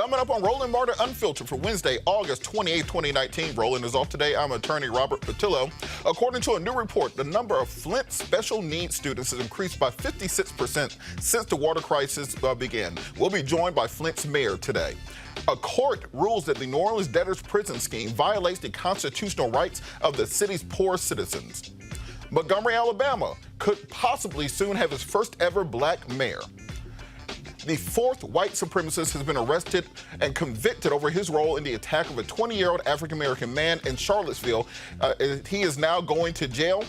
Coming up on Roland Martin Unfiltered for Wednesday, August 28, 2019. Roland is off today. I'm attorney Robert Patillo. According to a new report, the number of Flint special needs students has increased by 56% since the water crisis began. We'll be joined by Flint's mayor today. A court rules that the New Orleans debtors prison scheme violates the constitutional rights of the city's poor citizens. Montgomery, Alabama could possibly soon have its first ever black mayor. The fourth white supremacist has been arrested and convicted over his role in the attack of a 20-year-old African-American man in Charlottesville. He is now going to jail.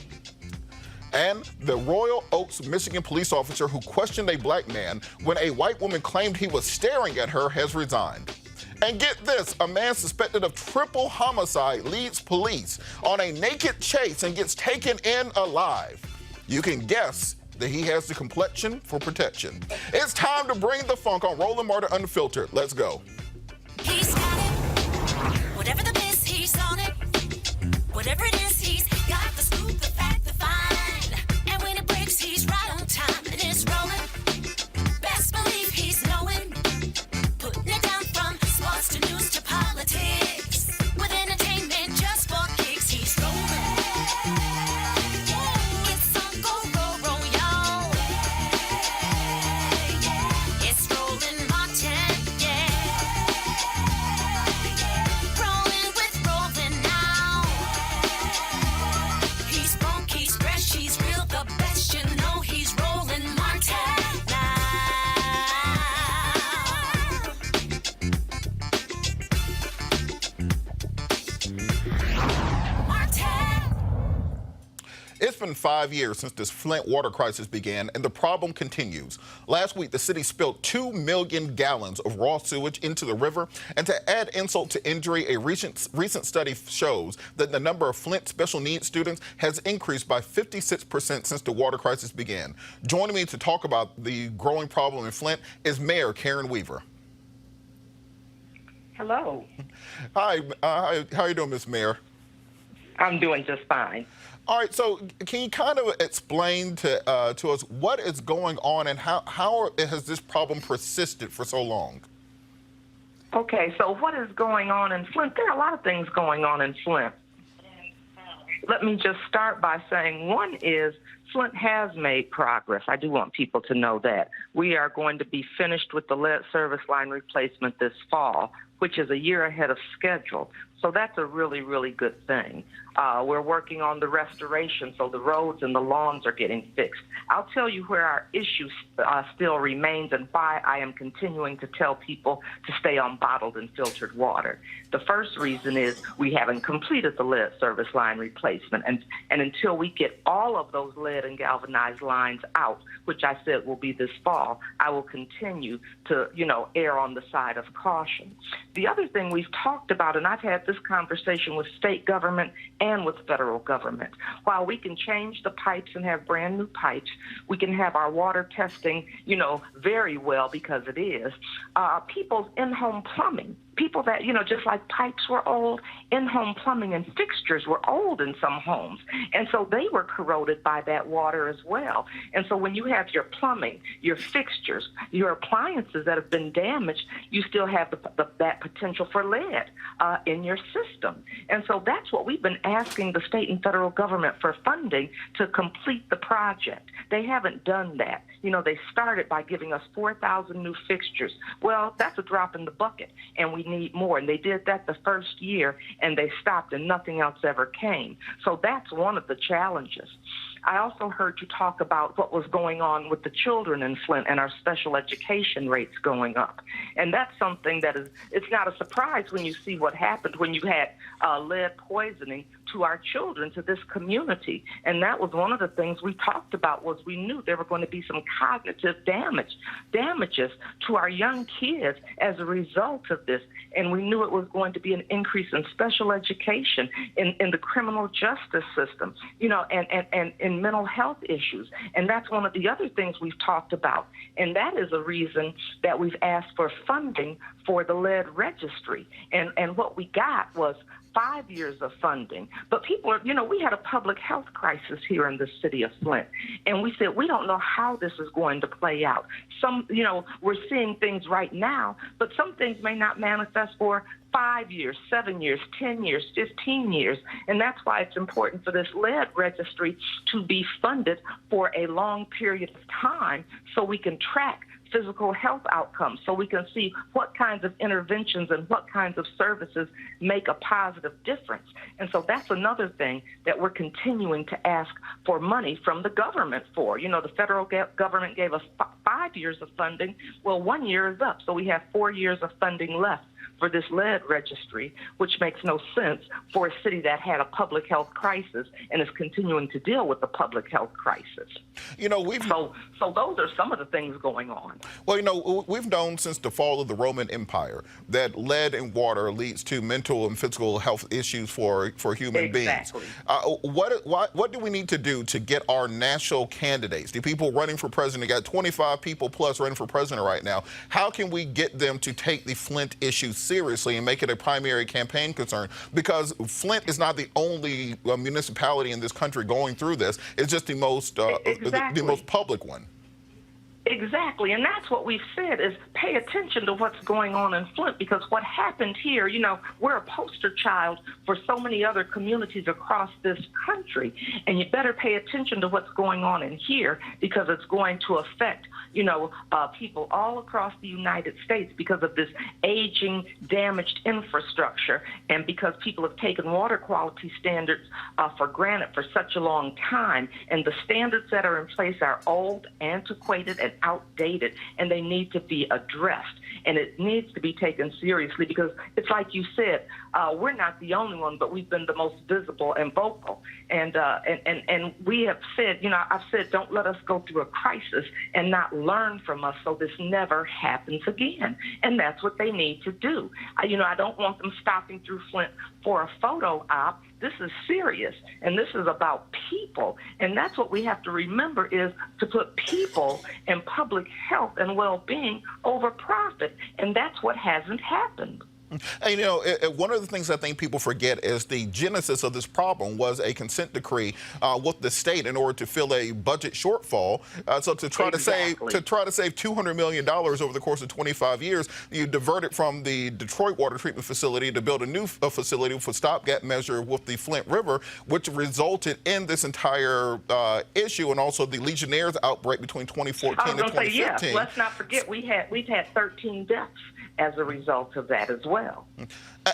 And the Royal Oaks, Michigan police officer who questioned a black man when a white woman claimed he was staring at her has resigned. And get this, a man suspected of triple homicide leads police on a naked chase and gets taken in alive. You can guess that he has the complexion for protection. It's time to bring the funk on Roland Martin Unfiltered. Let's go. He's got it. Whatever the miss, he's on it. Whatever it is, he's got the scoop, the fact, the find. And when it breaks, he's right on time. And it's rolling. Best believe he's knowing. Putting it down from sports to news to politics. With entertainment just for kicks, he's rolling. It's been 5 years since this Flint water crisis began, and the problem continues. Last week, the city spilled 2 million gallons of raw sewage into the river, and to add insult to injury, a recent study shows that the number of Flint special needs students has increased by 56% since the water crisis began. Joining me to talk about the growing problem in Flint is Mayor Karen Weaver. Hello. Hi, how are you doing, Ms. Mayor? I'm doing just fine. All right, so can you kind of explain to us what is going on and how has this problem persisted for so long? Okay, so what is going on in Flint? There are a lot of things going on in Flint. Let me just start by saying one is Flint has made progress. I do want people to know that. We are going to be finished with the lead service line replacement this fall, which is a year ahead of schedule. So that's a really, really good thing. We're working on the restoration, so the roads and the lawns are getting fixed. I'll tell you where our issue still remains and why I am continuing to tell people to stay on bottled and filtered water. The first reason is we haven't completed the lead service line replacement, and until we get all of those lead and galvanized lines out, which I said will be this fall, I will continue to, err on the side of caution. The other thing we've talked about, and I've had this conversation with state government and with federal government. While we can change the pipes and have brand new pipes, we can have our water testing, very well because it is. People's in-home plumbing, people that, just like pipes were old, in-home plumbing and fixtures were old in some homes. And so they were corroded by that water as well. And so when you have your plumbing, your fixtures, your appliances that have been damaged, you still have that potential for lead in your system. And so that's what we've been asking the state and federal government for funding to complete the project. They haven't done that. They started by giving us 4,000 new fixtures. Well, that's a drop in the bucket, and we need more. And they did that the first year, and they stopped, and nothing else ever came. So that's one of the challenges. I also heard you talk about what was going on with the children in Flint and our special education rates going up. And that's something that it's not a surprise when you see what happened when you had lead poisoning to our children, to this community. And that was one of the things we talked about, was we knew there were going to be some cognitive damages to our young kids as a result of this. And we knew it was going to be an increase in special education, in the criminal justice system, and in mental health issues. And that's one of the other things we've talked about. And that is a reason that we've asked for funding for the lead registry. And what we got was 5 years of funding, But people are, we had a public health crisis here in the city of Flint, and we said, we don't know how this is going to play out. We're seeing things right now, but some things may not manifest for 5 years, 7 years, 10 years, 15 years. And that's why it's important for this lead registry to be funded for a long period of time so we can track physical health outcomes, so we can see what kinds of interventions and what kinds of services make a positive difference. And so that's another thing that we're continuing to ask for money from the government for. The federal government gave us 5 years of funding. Well, 1 year is up, so we have 4 years of funding left for this lead registry, which makes no sense for a city that had a public health crisis and is continuing to deal with the public health crisis. So those are some of the things going on. Well, we've known since the fall of the Roman Empire that lead in water leads to mental and physical health issues for human beings. What do we need to do to get our national candidates, the people running for president? You got 25 people plus running for president right now. How can we get them to take the Flint issue seriously and make it a primary campaign concern? Because Flint is not the only municipality in this country going through this. It's just the most the most public one. Exactly, and that's what we've said is pay attention to what's going on in Flint, because what happened here, we're a poster child for so many other communities across this country, and you better pay attention to what's going on in here, because it's going to affect, people all across the United States because of this aging, damaged infrastructure, and because people have taken water quality standards for granted for such a long time, and the standards that are in place are old, antiquated, and outdated, and they need to be addressed, and it needs to be taken seriously, because it's like you said, we're not the only one, but we've been the most visible and vocal, and we have said, I've said, don't let us go through a crisis and not learn from us so this never happens again, and that's what they need to do. I don't want them stopping through Flint for a photo op. This is serious, and this is about people, and that's what we have to remember, is to put people and public health and well-being over profit, and that's what hasn't happened. And, one of the things I think people forget is the genesis of this problem was a consent decree with the state in order to fill a budget shortfall. So to try to save $200 million over the course of 25 years, you diverted from the Detroit water treatment facility to build a new facility for stopgap measure with the Flint River, which resulted in this entire issue, and also the Legionnaires outbreak between 2014 and 2015. Let's not forget we've had 13 deaths as a result of that as well.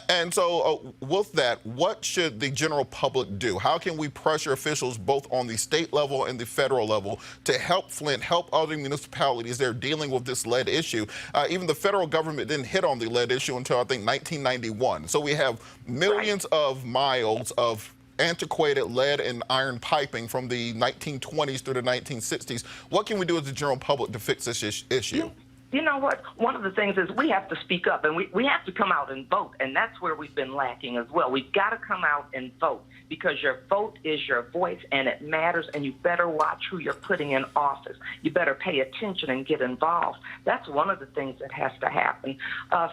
And so with that, what should the general public do? How can we pressure officials both on the state level and the federal level to help Flint, help other municipalities that are dealing with this lead issue? Even the federal government didn't hit on the lead issue until, I think, 1991. So we have millions of miles of antiquated lead and iron piping from the 1920s through the 1960s. What can we do as the general public to fix this issue? You know what? One of the things is we have to speak up, and we have to come out and vote, and that's where we've been lacking as well. We've got to come out and vote, because your vote is your voice, and it matters, and you better watch who you're putting in office. You better pay attention and get involved. That's one of the things that has to happen.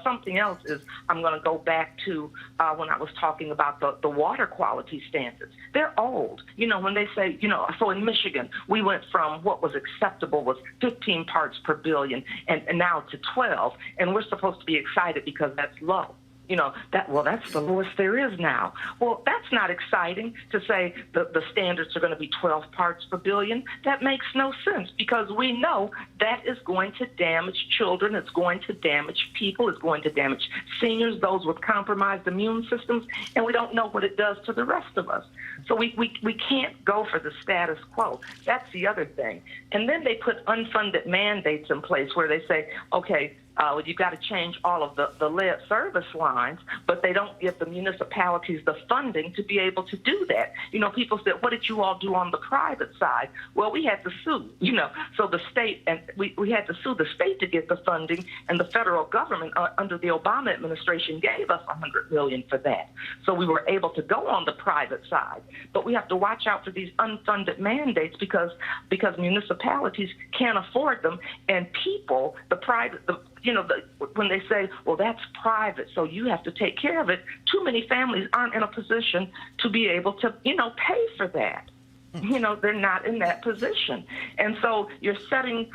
Something else is, I'm going to go back to when I was talking about the water quality standards. They're old. When they say, so in Michigan, we went from what was acceptable was 15 parts per billion, and now to 12, and we're supposed to be excited because that's low. That's the lowest there is now. Well, that's not exciting to say the standards are going to be 12 parts per billion. That makes no sense, because we know that is going to damage children. It's going to damage people. It's going to damage seniors, those with compromised immune systems, and we don't know what it does to the rest of us. So we can't go for the status quo. That's the other thing. And then they put unfunded mandates in place where they say, okay, you've got to change all of the lead service lines, but they don't give the municipalities the funding to be able to do that. People said, what did you all do on the private side? Well, we had to sue, so the state, and we had to sue the state to get the funding, and the federal government under the Obama administration gave us $100 million for that. So we were able to go on the private side, but we have to watch out for these unfunded mandates because municipalities can't afford them, and people, when they say, well, that's private, so you have to take care of it, too many families aren't in a position to be able to, pay for that. They're not in that position. And so you're setting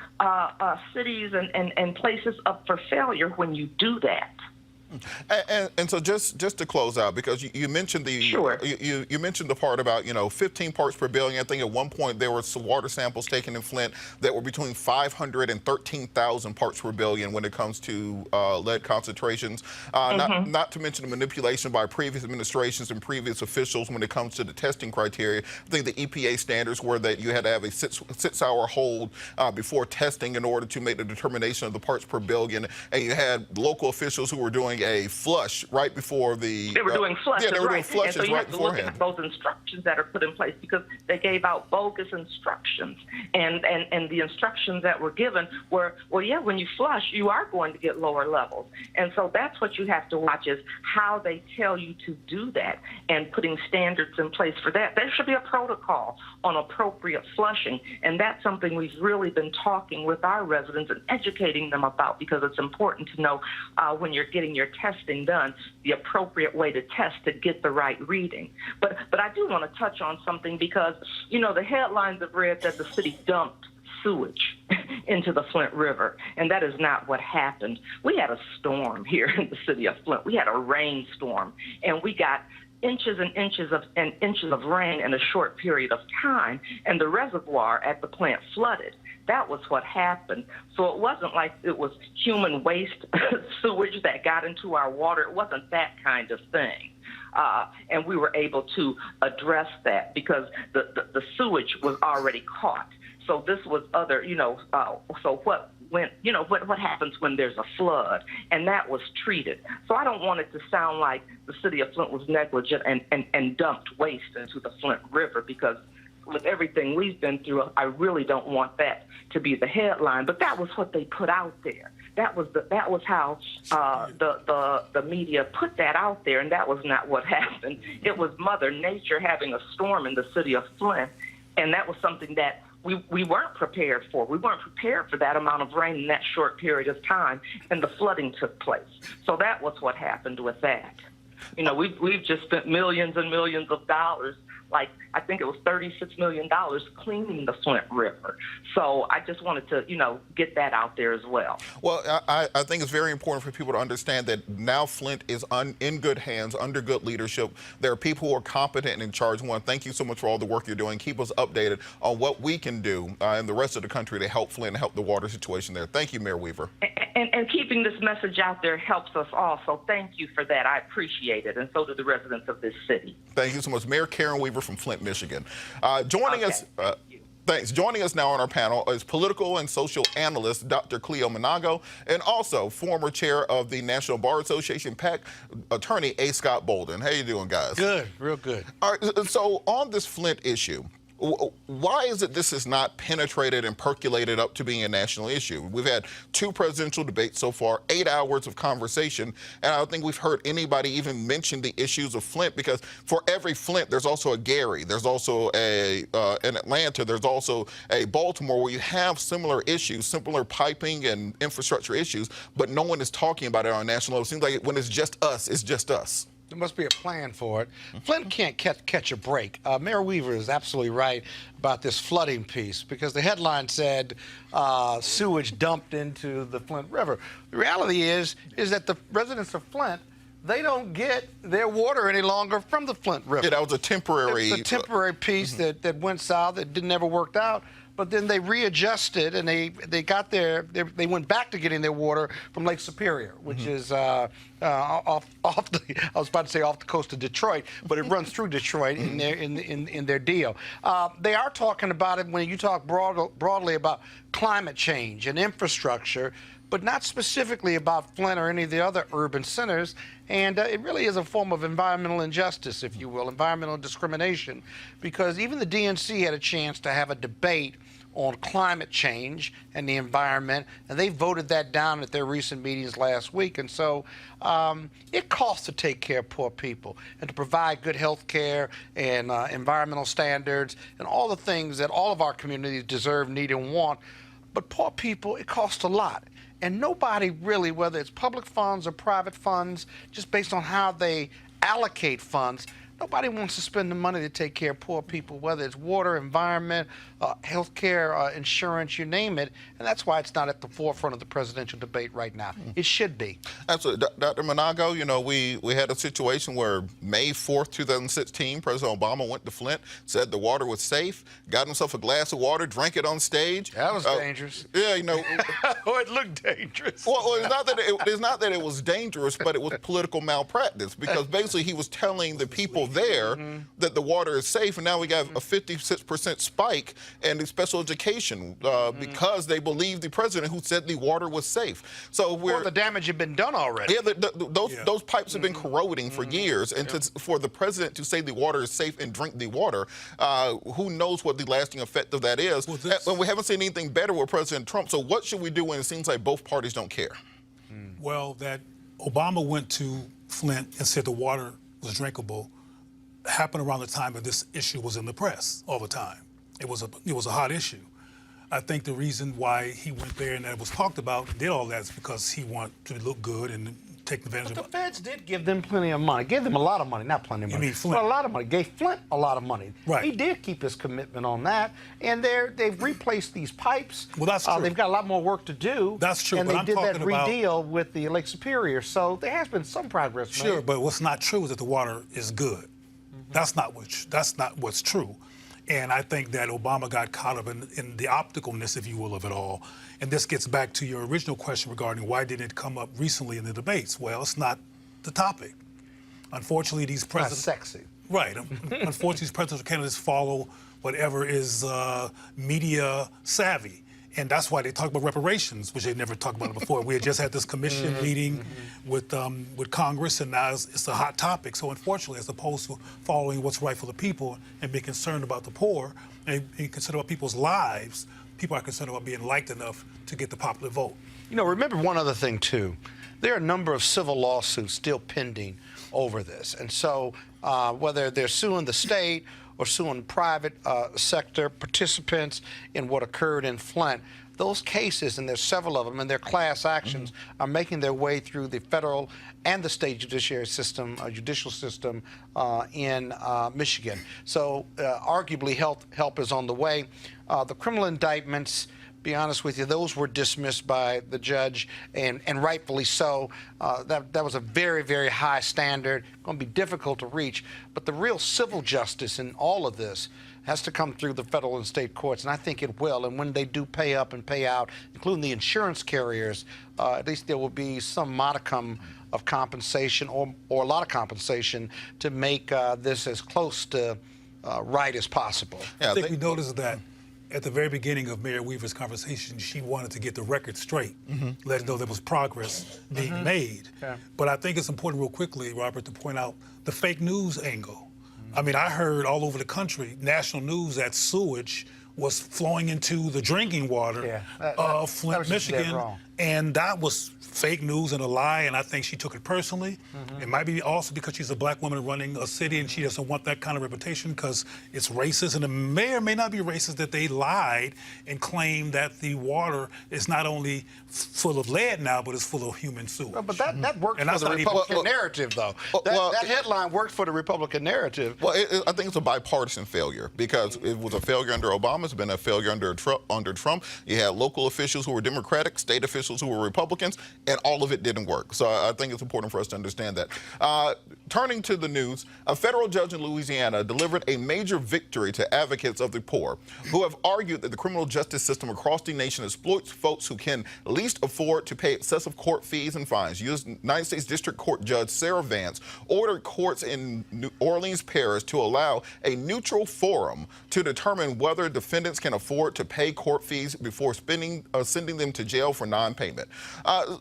cities and places up for failure when you do that. And so just to close out, because you mentioned the Sure. you mentioned the part about 15 parts per billion. I think at one point there were some water samples taken in Flint that were between 500 and 13,000 parts per billion when it comes to lead concentrations. Not to mention the manipulation by previous administrations and previous officials when it comes to the testing criteria. I think the EPA standards were that you had to have a six-hour hold before testing in order to make the determination of the parts per billion, and you had local officials who were doing a flush right before the... They were doing flushes, yeah, they were doing right. flushes and so you right have to look beforehand. at those instructions that are put in place because they gave out bogus instructions. And the instructions that were given were, well, yeah, when you flush, you are going to get lower levels. And so that's what you have to watch is how they tell you to do that and putting standards in place for that. There should be a protocol on appropriate flushing. And that's something we've really been talking with our residents and educating them about because it's important to know when you're getting your testing done, the appropriate way to test to get the right reading. But I do want to touch on something because, the headlines have read that the city dumped sewage into the Flint River, and that is not what happened. We had a storm here in the city of Flint. We had a rainstorm, and we got inches and inches of rain in a short period of time, and the reservoir at the plant flooded. That was what happened. So it wasn't like it was human waste sewage that got into our water. It wasn't that kind of thing. And we were able to address that because the sewage was already caught. So this was other, so what happens when there's a flood? And that was treated. So I don't want it to sound like the city of Flint was negligent and dumped waste into the Flint River because with everything we've been through, I really don't want that to be the headline. But that was what they put out there. That was how the media put that out there, and that was not what happened. It was Mother Nature having a storm in the city of Flint, and that was something that we weren't prepared for. We weren't prepared for that amount of rain in that short period of time, and the flooding took place. So that was what happened with that. We've just spent millions and millions of dollars. Like, I think it was $36 million cleaning the Flint River. So I just wanted to, get that out there as well. Well, I think it's very important for people to understand that now Flint is in good hands, under good leadership. There are people who are competent and in charge. I want to thank you so much for all the work you're doing. Keep us updated on what we can do in the rest of the country to help Flint and help the water situation there. Thank you, Mayor Weaver. And keeping this message out there helps us all. So thank you for that. I appreciate it. And so do the residents of this city. Thank you so much. Mayor Karen Weaver from Flint, Michigan. Joining us. Thanks. Joining us now on our panel is political and social analyst Dr. Cleo Monago and also former chair of the National Bar Association, PAC, attorney A. Scott Bolden. How you doing, guys? Good, real good. All right, so on this Flint issue, why is it this has not penetrated and percolated up to being a national issue? We've had 2 presidential debates so far, 8 hours of conversation, and I don't think we've heard anybody even mention the issues of Flint because for every Flint, there's also a Gary, there's also an Atlanta, there's also a Baltimore where you have similar issues, similar piping and infrastructure issues, but no one is talking about it on a national level. It seems like when it's just us, it's just us. There must be a plan for it. Flint can't catch a break. Mayor Weaver is absolutely right about this flooding piece because the headline said sewage dumped into the Flint River. The reality is that the residents of Flint, they don't get their water any longer from the Flint River. Yeah, that was a temporary... It's a temporary piece that went south, that never worked out. But then they readjusted and they they went back to getting their water from Lake Superior, which is off the, I was about to say off the coast of Detroit, but it runs through Detroit in their deal. They are talking about it when you talk broadly about climate change and infrastructure, but not specifically about Flint or any of the other urban centers. And it really is a form of environmental injustice, if you will, environmental discrimination, because even the DNC had a chance to have a debate on climate change and the environment, and they voted that down at their recent meetings last week. And so it costs to take care of poor people and to provide good health care and environmental standards and all the things that all of our communities deserve, need, and want. But poor people, it costs a lot. And nobody really, whether it's public funds or private funds, just based on how they allocate funds, nobody wants to spend the money to take care of poor people, whether it's water, environment, health care, insurance, you name it. And that's why it's not at the forefront of the presidential debate right now. It should be. Absolutely. Dr. Monago, you know, we had a situation where May 4th, 2016, President Obama went to Flint, said the water was safe, got himself a glass of water, drank it on stage. That was dangerous. Yeah, you know. Oh, it looked dangerous. Well, it's not that it was dangerous, but it was political malpractice, because basically he was telling the people there that the water is safe, and now we got a 56% spike in the special education because they believed the president who said the water was safe. So well, the damage had been done already. Yeah, those pipes have been corroding for years, and for the president to say the water is safe and drink the water, who knows what the lasting effect of that is? Well, we haven't seen anything better with President Trump. So what should we do when it seems like both parties don't care? Well, that Obama went to Flint and said the water was drinkable happened around the time that this issue was in the press all the time. It was a hot issue. I think the reason why he went there and that it was talked about, did all that, is because he wanted to look good and take advantage But of the feds did give them plenty of money. Gave them a lot of money, not plenty of money. You mean Flint? But a lot of money. Gave Flint a lot of money. Right. He did keep his commitment on that, and they've replaced these pipes. Well, that's true. They've got a lot more work to do. That's true, And but they I'm did that talking about- redeal with the Lake Superior, so there has been some progress made. Sure, but what's not true is that the water is good. That's not what's true. And I think that Obama got caught up in the opticalness, if you will, of it all. And this gets back to your original question regarding why didn't it come up recently in the debates. Well, it's not the topic. Unfortunately, these Not presidents... sexy. Right. Unfortunately, these presidential candidates follow whatever is media savvy. And that's why they talk about reparations, which they never talked about before. We had just had this commission meeting with Congress, and now it's a hot topic. So unfortunately, as opposed to following what's right for the people and being concerned about the poor and being concerned about people's lives, people are concerned about being liked enough to get the popular vote. You know, remember one other thing, too. There are a number of civil lawsuits still pending over this. And so whether they're suing the state or suing private sector participants in what occurred in Flint, those cases, and there's several of them, and their class actions are making their way through the federal and the state judicial system in Michigan. So arguably help is on the way. The criminal indictments, be honest with you, those were dismissed by the judge, and rightfully so. That was a very, very high standard, going to be difficult to reach. But the real civil justice in all of this has to come through the federal and state courts, and I think it will. And when they do pay up and pay out, including the insurance carriers, at least there will be some modicum of compensation or a lot of compensation to make this as close to right as possible. Yeah, I think we noticed that at the very beginning of Mayor Weaver's conversation, she wanted to get the record straight, let us know there was progress being made. Yeah. But I think it's important real quickly, Robert, to point out the fake news angle. I mean, I heard all over the country, national news, that sewage was flowing into the drinking water of Flint, Michigan. And that was fake news and a lie, and I think she took it personally. It might be also because she's a black woman running a city and she doesn't want that kind of reputation because it's racist, and it may or may not be racist that they lied and claimed that the water is not only full of lead now, but it's full of human sewage. Well, but that worked for the Republican narrative, though. That headline worked for the Republican narrative. Well, I think it's a bipartisan failure because it was a failure under Obama. It's been a failure under Trump. You had local officials who were Democratic, state officials who were Republicans, and all of it didn't work. So I think it's important for us to understand that. Turning to the news, a federal judge in Louisiana delivered a major victory to advocates of the poor who have argued that the criminal justice system across the nation exploits folks who can least afford to pay excessive court fees and fines. United States District Court Judge Sarah Vance ordered courts in New Orleans Parish to allow a neutral forum to determine whether defendants can afford to pay court fees before sending them to jail for non-payment.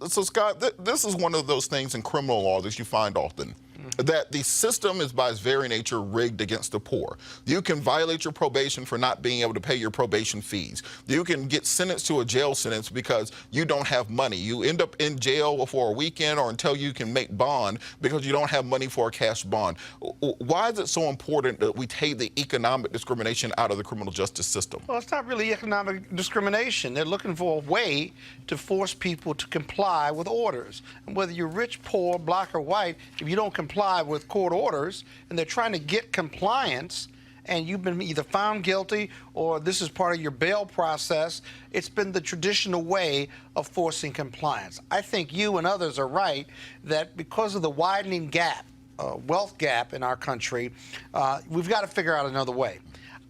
So, Scott, this is one of those things in criminal law that you find often. that the system is by its very nature rigged against the poor. You can violate your probation for not being able to pay your probation fees. You can get sentenced to a jail sentence because you don't have money. You end up in jail for a weekend or until you can make bond because you don't have money for a cash bond. Why is it so important that we take the economic discrimination out of the criminal justice system? Well, it's not really economic discrimination. They're looking for a way to force people to comply with orders. And whether you're rich, poor, black, or white, if you don't comply with court orders, and they're trying to get compliance, and you've been either found guilty or this is part of your bail process, it's been the traditional way of forcing compliance. I think you and others are right that because of the widening gap, wealth gap in our country, we've got to figure out another way.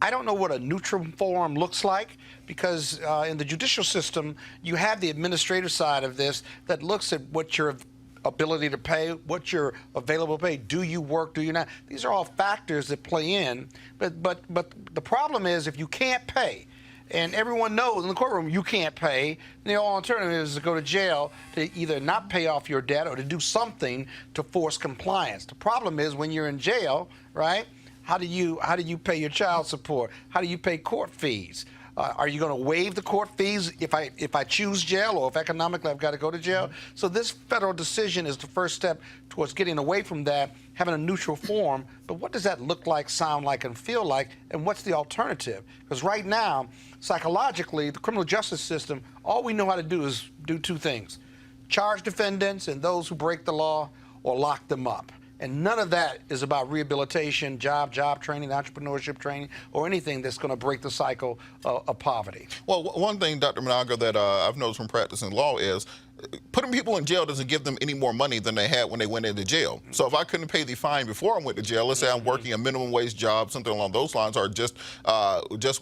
I don't know what a neutral forum looks like because in the judicial system, you have the administrative side of this that looks at what your ability to pay, what you're available to pay, do you work, do you not? These are all factors that play in, but the problem is if you can't pay, and everyone knows in the courtroom you can't pay, the only alternative is to go to jail to either not pay off your debt or to do something to force compliance. The problem is when you're in jail, right? How do you pay your child support? How do you pay court fees? Are you going to waive the court fees if I choose jail or if economically I've got to go to jail? So this federal decision is the first step towards getting away from that, having a neutral form. But what does that look like, sound like, and feel like? And what's the alternative? Because right now, psychologically, the criminal justice system, all we know how to do is do two things: charge defendants and those who break the law or lock them up. And none of that is about rehabilitation, job training, entrepreneurship training, or anything that's going to break the cycle of poverty. Well, one thing, Dr. Monaga, that I've noticed from practicing law is putting people in jail doesn't give them any more money than they had when they went into jail. So if I couldn't pay the fine before I went to jail, let's say I'm working a minimum wage job, something along those lines, or just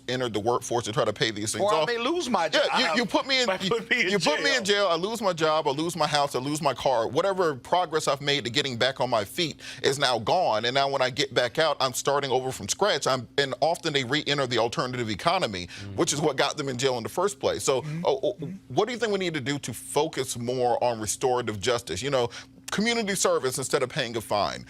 entered the workforce to try to pay these things off. off. Or I may lose my job. Yeah, you put me in jail, I lose my job, I lose my house, I lose my car. Whatever progress I've made to getting back on my feet is now gone. And now when I get back out, I'm starting over from scratch. And often they re-enter the alternative economy, which is what got them in jail in the first place. So what do you think we need to do to focus more on restorative justice? You know, community service instead of paying a fine,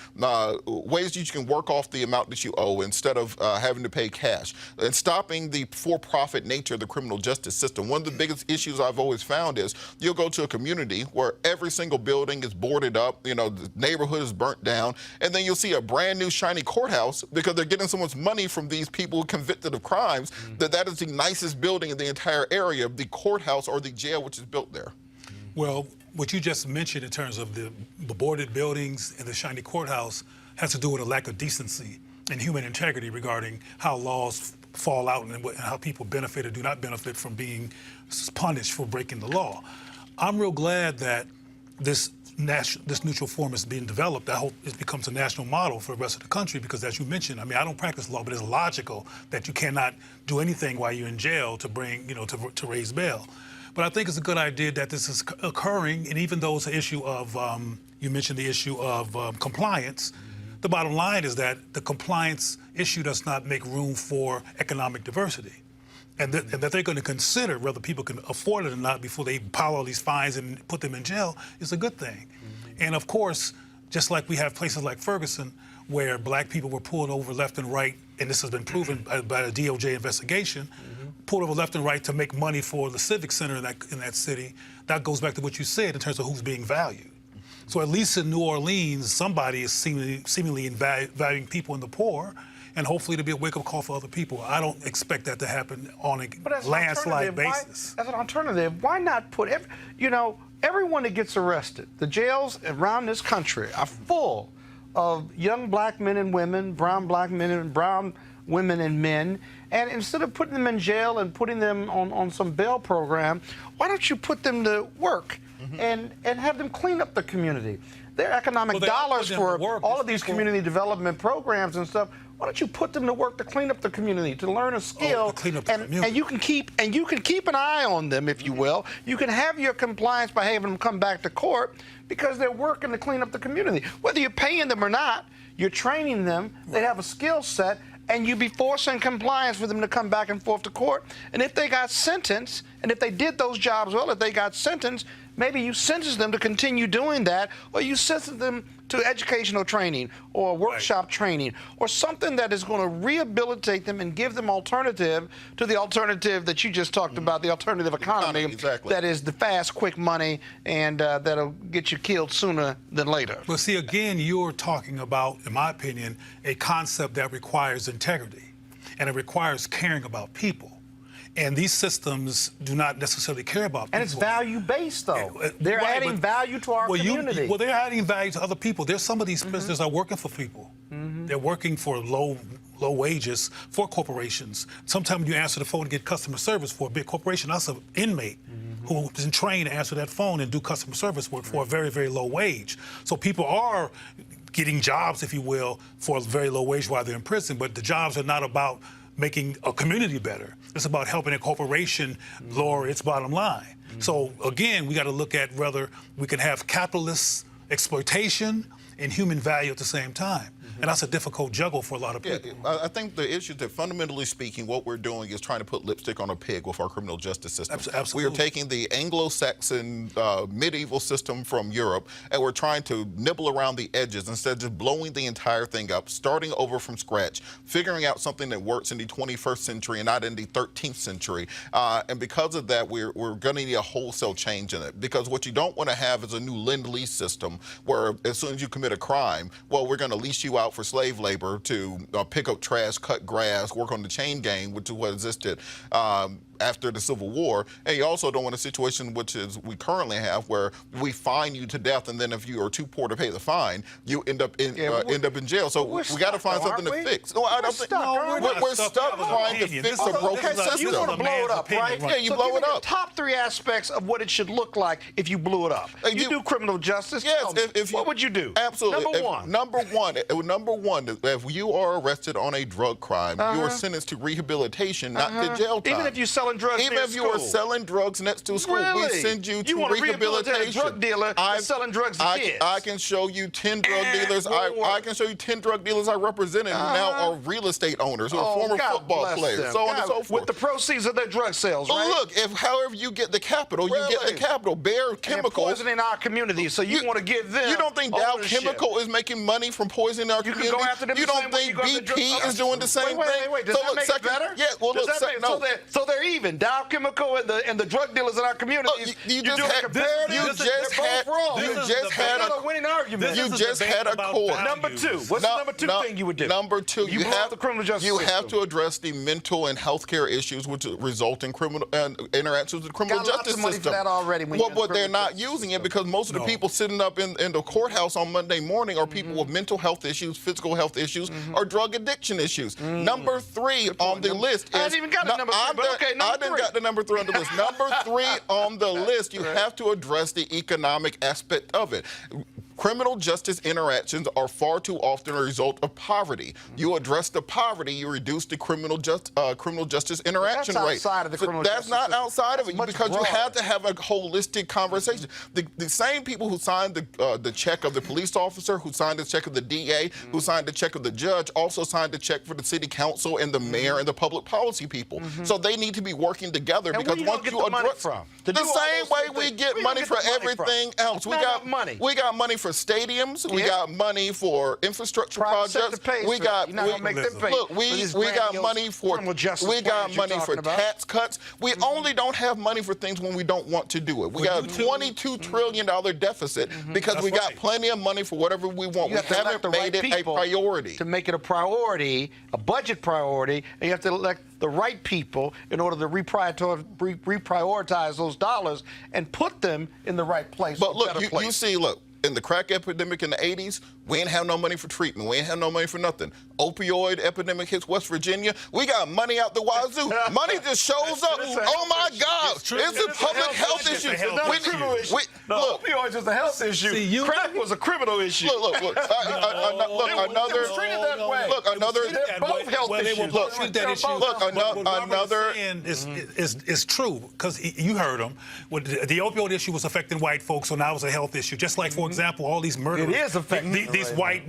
ways that you can work off the amount that you owe instead of having to pay cash, and stopping the for-profit nature of the criminal justice system. One of the biggest issues I've always found is you'll go to a community where every single building is boarded up, you know, the neighborhood is burnt down, and then you'll see a brand new shiny courthouse because they're getting so much money from these people convicted of crimes that is the nicest building in the entire area, the courthouse or the jail which is built there. Well, what you just mentioned in terms of the boarded buildings and the shiny courthouse has to do with a lack of decency and human integrity regarding how laws fall out and how people benefit or do not benefit from being punished for breaking the law. I'm real glad that this neutral form is being developed. I hope it becomes a national model for the rest of the country because, as you mentioned, I mean, I don't practice law, but it's logical that you cannot do anything while you're in jail to bring, you know, to raise bail. But I think it's a good idea that this is occurring, and even though it's an issue of, you mentioned the issue of compliance, the bottom line is that the compliance issue does not make room for economic diversity. And that they're going to consider whether people can afford it or not before they pile all these fines and put them in jail is a good thing. And of course, just like we have places like Ferguson, where black people were pulled over left and right, and this has been proven by the DOJ investigation, pulled over left and right to make money for the civic center in that city. That goes back to what you said in terms of who's being valued. So at least in New Orleans, somebody is seemingly valuing people in the poor, and hopefully it'll be a wake-up call for other people. I don't expect that to happen on a landslide basis. As an alternative, why not put everyone that gets arrested? The jails around this country are full of young black men and women, brown black men and brown women and men, and instead of putting them in jail and putting them on some bail program, why don't you put them to work and have them clean up the community? Their economic dollars for all of these community development programs and stuff. Why don't you put them to work to clean up the community, to learn a skill, and you can keep an eye on them, if you will. You can have your compliance by having them come back to court because they're working to clean up the community. Whether you're paying them or not, you're training them. They have a skill set, and you be forcing compliance for them to come back and forth to court. And if they got sentenced, and if they did those jobs well, if they got sentenced, maybe you sentence them to continue doing that, or you sentence them to educational training or workshop training or something that is going to rehabilitate them and give them alternative to the alternative that you just talked about, the alternative economy exactly. that is the fast, quick money and that'll get you killed sooner than later. But see, again, you're talking about, in my opinion, a concept that requires integrity, and it requires caring about people. And these systems do not necessarily care about people. And it's value-based, though. They're adding value to our community. Well, they're adding value to other people. There's some of these prisoners are working for people. They're working for low wages for corporations. Sometimes you answer the phone to get customer service for a big corporation. That's an inmate who's been trained to answer that phone and do customer service work for a very, very low wage. So people are getting jobs, if you will, for a very low wage while they're in prison, but the jobs are not about making a community better. It's about helping a corporation lower its bottom line. So again, we got to look at whether we can have capitalist exploitation and human value at the same time. And that's a difficult juggle for a lot of people. Yeah, I think the issue that, fundamentally speaking, what we're doing is trying to put lipstick on a pig with our criminal justice system. Absolutely. We are taking the Anglo-Saxon medieval system from Europe, and we're trying to nibble around the edges instead of just blowing the entire thing up, starting over from scratch, figuring out something that works in the 21st century and not in the 13th century. And because of that, we're going to need a wholesale change in it. Because what you don't want to have is a new lend-lease system where as soon as you commit a crime, well, we're going to lease you out for slave labor to pick up trash, cut grass, work on the chain gang, which is what existed after the Civil War. And you also don't want a situation which is we currently have where we fine you to death, and then if you are too poor to pay the fine, you end up in jail. So we got to find something to fix. No, I don't think we're stuck trying to fix a broken system. You want to blow it up, right? Yeah, you so blow it up. Top 3 aspects of what it should look like if you blew it up. You do criminal justice. Yes. What would you do? Absolutely. Number one, if you are arrested on a drug crime, you are sentenced to rehabilitation, not to jail time. Even if you're selling drugs Even if you are selling drugs next to school, we send you to rehabilitation. A drug dealer selling drugs to kids. I can show you 10 drug dealers. I can show you 10 drug dealers I represented who now are real estate owners who are former football players, so on and so forth. With the proceeds of their drug sales, right? Oh, look, however you get the capital, you get the capital. Bayer Chemicals. And poisoning our community, so you want to give them. You don't think Dow Chemical is making money from poisoning our community? Can go after them. You don't think BP is doing the same thing? Wait. Does that make it better? Yeah. Well, look. No. So they're even. Dow Chemical and the drug dealers in our community. You just had a court. Number 2. What's the number 2 thing you would do? Number 2, you have the criminal justice system. You have to address the mental and health care issues which result in criminal interactions with the criminal justice system. Money for that already. But they're not using it because most of the people sitting up in the courthouse on Monday morning are people with mental health issues, physical health issues, or drug addiction issues. Number 3 on the list is. I haven't even got the number 3. I didn't got the number 3 on the list. Number 3 on the list, you have to address the economic aspect of it. Criminal justice interactions are far too often a result of poverty. You address the poverty, you reduce the criminal justice interaction rate. That's outside of the criminal justice That's not system. outside of it because broader. you have to have a holistic conversation. The same people who signed the check of the police officer, who signed the check of the DA, who signed the check of the judge, also signed the check for the city council and the mayor and the public policy people. So they need to be working together because once you address the same way we get money for everything else. We got money for stadiums. We got money for infrastructure projects. We got money for tax cuts. We only don't have money for things when we don't want to do it. We got a $22 trillion deficit because we got plenty of money for whatever we want. We haven't made it a priority. To make it a priority, a budget priority, and you have to elect the right people in order to reprioritize those dollars and put them in the right place. But look, you see, in the crack epidemic in the 80s, we ain't have no money for treatment. We ain't have no money for nothing. Opioid epidemic hits West Virginia. We got money out the wazoo. Money just shows up. Oh, my God. It's a public health issue. Opioids is a health issue. Crack was a criminal issue. Look. Another. They're both health issues. Another is true because you heard him. The opioid issue was affecting white folks, so now it's a health issue. Just like, for example, all these murderers. It is affecting. These these white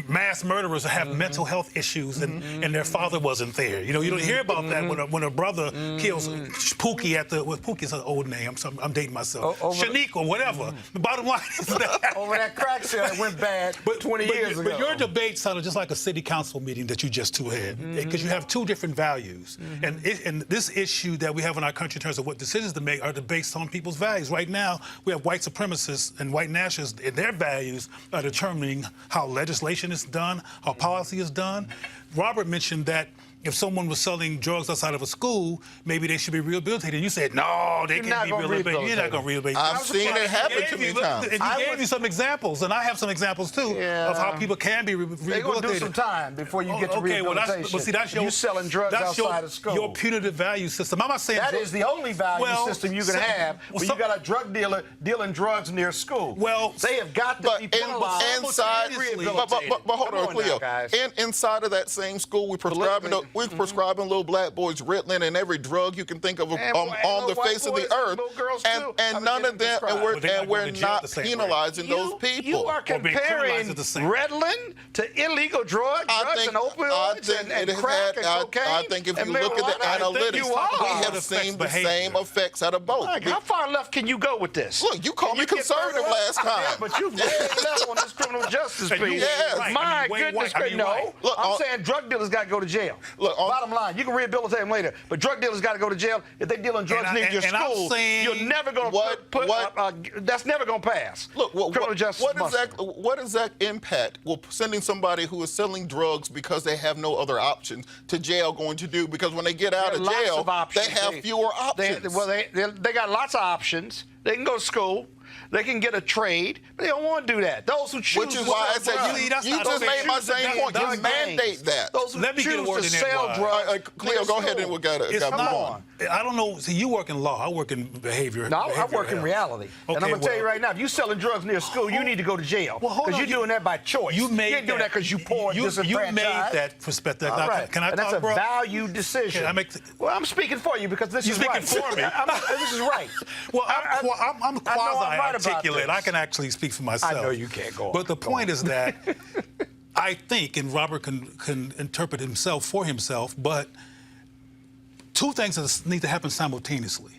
mass murderers have mental health issues, and their father wasn't there. You don't hear about that when a brother kills Pookie Pookie's an old name. I'm dating myself. Shanique or whatever. The bottom line is that over that crack sale that went bad 20 years ago. But your debate sounded just like a city council meeting that you just had, because you have two different values, and this issue that we have in our country in terms of what decisions to make are based on people's values. Right now, we have white supremacists and white nationalists, and their values are determining how legislation is done, how policy is done. Robert mentioned that if someone was selling drugs outside of a school, maybe they should be rehabilitated. You said, no, they can't be rehabilitated. You're not going to rehabilitate. I've seen it happen to me times. And you gave me some examples, and I have some examples, too, of how people can be rehabilitated. They're going to do some time before you get to rehabilitation. Well, that's you selling drugs outside of school. Your punitive value system. I'm not saying that is the only value system you can have when you got a drug dealer dealing drugs near school. Well, they have got to be penalized. But hold on, Cleo. Inside of that same school, we prescribing little black boys Ritalin and every drug you can think of on the face of the earth, and none of them, and we're not penalizing those people. You are comparing Ritalin to illegal drugs and opioids and crack and cocaine. I think if you look at the analytics, we have seen the same effects out of both. How far left can you go with this? Look, you called me conservative last time. Yeah, but you've way left on this criminal justice piece. My goodness, no. I'm saying drug dealers got to go to jail. Look, bottom line, you can rehabilitate them later, but drug dealers got to go to jail. If they dealing drugs near your school, you're never going to that's never going to pass. Look, what exact impact will sending somebody who is selling drugs because they have no other options to jail going to do? Because when they get out of jail, they have fewer options. They got lots of options. They can go to school. They can get a trade, but they don't want to do that. Those who choose, which is why I said you just made my same point. You mandate that. Those who choose to sell drugs. Cleo, go ahead and we got to move on. I don't know. See, you work in law. I work in behavior. No, I work in reality. And I'm going to tell you right now, if you're selling drugs near school, you need to go to jail. Because you're doing that by choice. You ain't doing that because you poor, disenfranchised. You made that perspective. All right. Can I talk, that's a value decision. Well, I'm speaking for you because this is right. You're speaking for me. This is right. Well, I'm quasi-articulate. I can actually speak for myself. I know you can't go on. But the point is that I think, and Robert can interpret himself for himself, but two things need to happen simultaneously.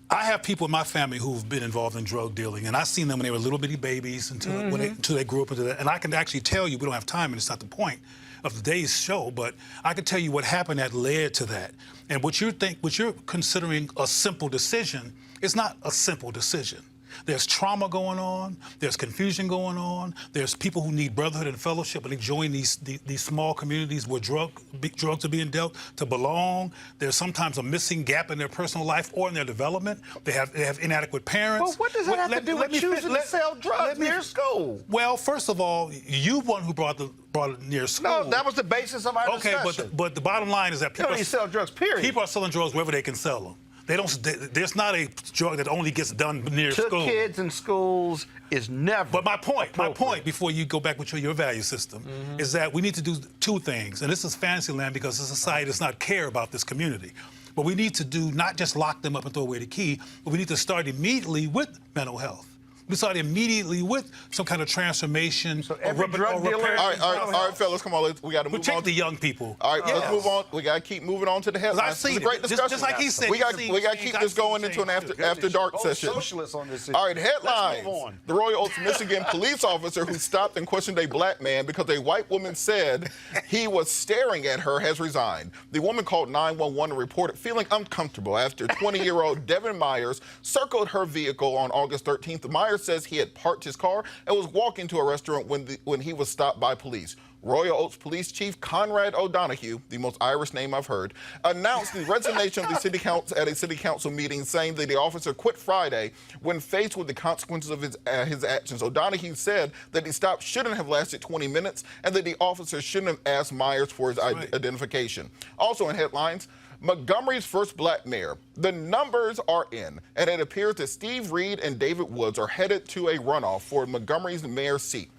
I have people in my family who've been involved in drug dealing, and I've seen them when they were little bitty babies until they grew up into that. And I can actually tell you, we don't have time, and it's not the point of today's show, but I can tell you what happened that led to that. And what you're considering a simple decision is not a simple decision. There's trauma going on. There's confusion going on. There's people who need brotherhood and fellowship, and they join these small communities where drugs are being dealt to belong. There's sometimes a missing gap in their personal life or in their development. They have inadequate parents. Well, what does that have to do with choosing to sell drugs near school? Well, first of all, you one who brought it near school. No, that was the basis of our discussion. Okay, but the bottom line is that people sell drugs. Period. People are selling drugs wherever they can sell them. There's not a drug that only gets done near school. Kids in schools is never. But my point, before you go back with your value system, is that we need to do two things. And this is fantasy land because the society does not care about this community. But we need to do not just lock them up and throw away the key, but we need to start immediately with mental health. We start immediately with some kind of transformation. So every drug dealer. All right, fellas, come on. We got to move on. Protect the young people. All right, let's move on. We got to keep moving on to the headlines. I've seen it's a great discussion. Just like he said. We got to keep this going into an after dark session. Socialists on this issue. All right, headlines. The Royal Oaks, Michigan police officer who stopped and questioned a black man because a white woman said he was staring at her has resigned. The woman called 911 and reported feeling uncomfortable after 20-year-old Devin Myers circled her vehicle on August 13th. Myers says he had parked his car and was walking to a restaurant when he was stopped by police. Royal Oaks Police Chief Conrad O'Donoghue, the most Irish name I've heard, announced the resignation of the city council at a city council meeting, saying that the officer quit Friday when faced with the consequences of his actions. O'Donoghue said that the stop shouldn't have lasted 20 minutes and that the officer shouldn't have asked Myers for his identification. Also in headlines, Montgomery's first black mayor. The numbers are in, and it appears that Steve Reed and David Woods are headed to a runoff for Montgomery's mayor's seat.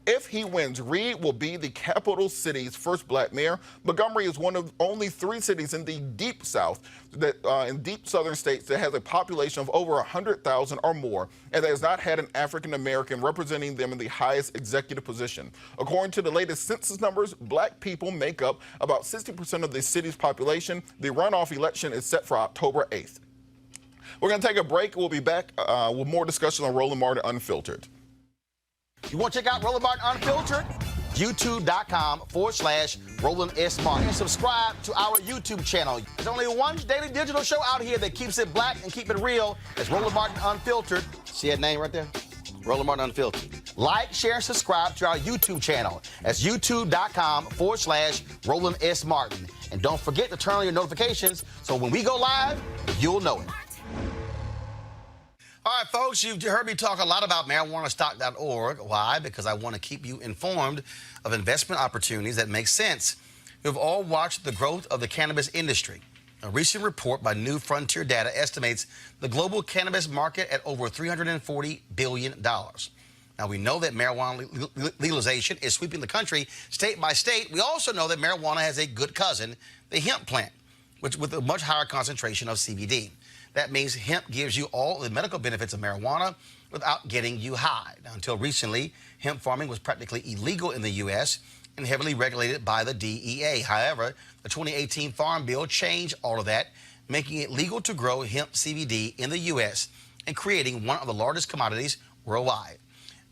If he wins, Reed will be the capital city's first black mayor. Montgomery is one of only 3 cities in the deep South, in deep southern states, that has a population of over 100,000 or more, and that has not had an African American representing them in the highest executive position. According to the latest census numbers, black people make up about 60% of the city's population. The runoff election is set for October 8th. We're going to take a break. We'll be back with more discussion on Roland Martin Unfiltered. You want to check out Roland Martin Unfiltered? YouTube.com/Roland S. Martin. And subscribe to our YouTube channel. There's only one daily digital show out here that keeps it black and keep it real. It's Roland Martin Unfiltered. See that name right there? Roland Martin Unfiltered. Like, share, and subscribe to our YouTube channel. That's YouTube.com/Roland S. Martin. And don't forget to turn on your notifications so when we go live, you'll know it. All right, folks, you've heard me talk a lot about marijuanastock.org. Why? Because I want to keep you informed of investment opportunities that make sense. You've all watched the growth of the cannabis industry. A recent report by New Frontier Data estimates the global cannabis market at over $340 billion. Now, we know that marijuana legalization is sweeping the country state by state. We also know that marijuana has a good cousin, the hemp plant, which with a much higher concentration of CBD. That means hemp gives you all the medical benefits of marijuana without getting you high. Now, until recently, hemp farming was practically illegal in the U.S. and heavily regulated by the DEA. However, the 2018 Farm Bill changed all of that, making it legal to grow hemp CBD in the U.S. and creating one of the largest commodities worldwide.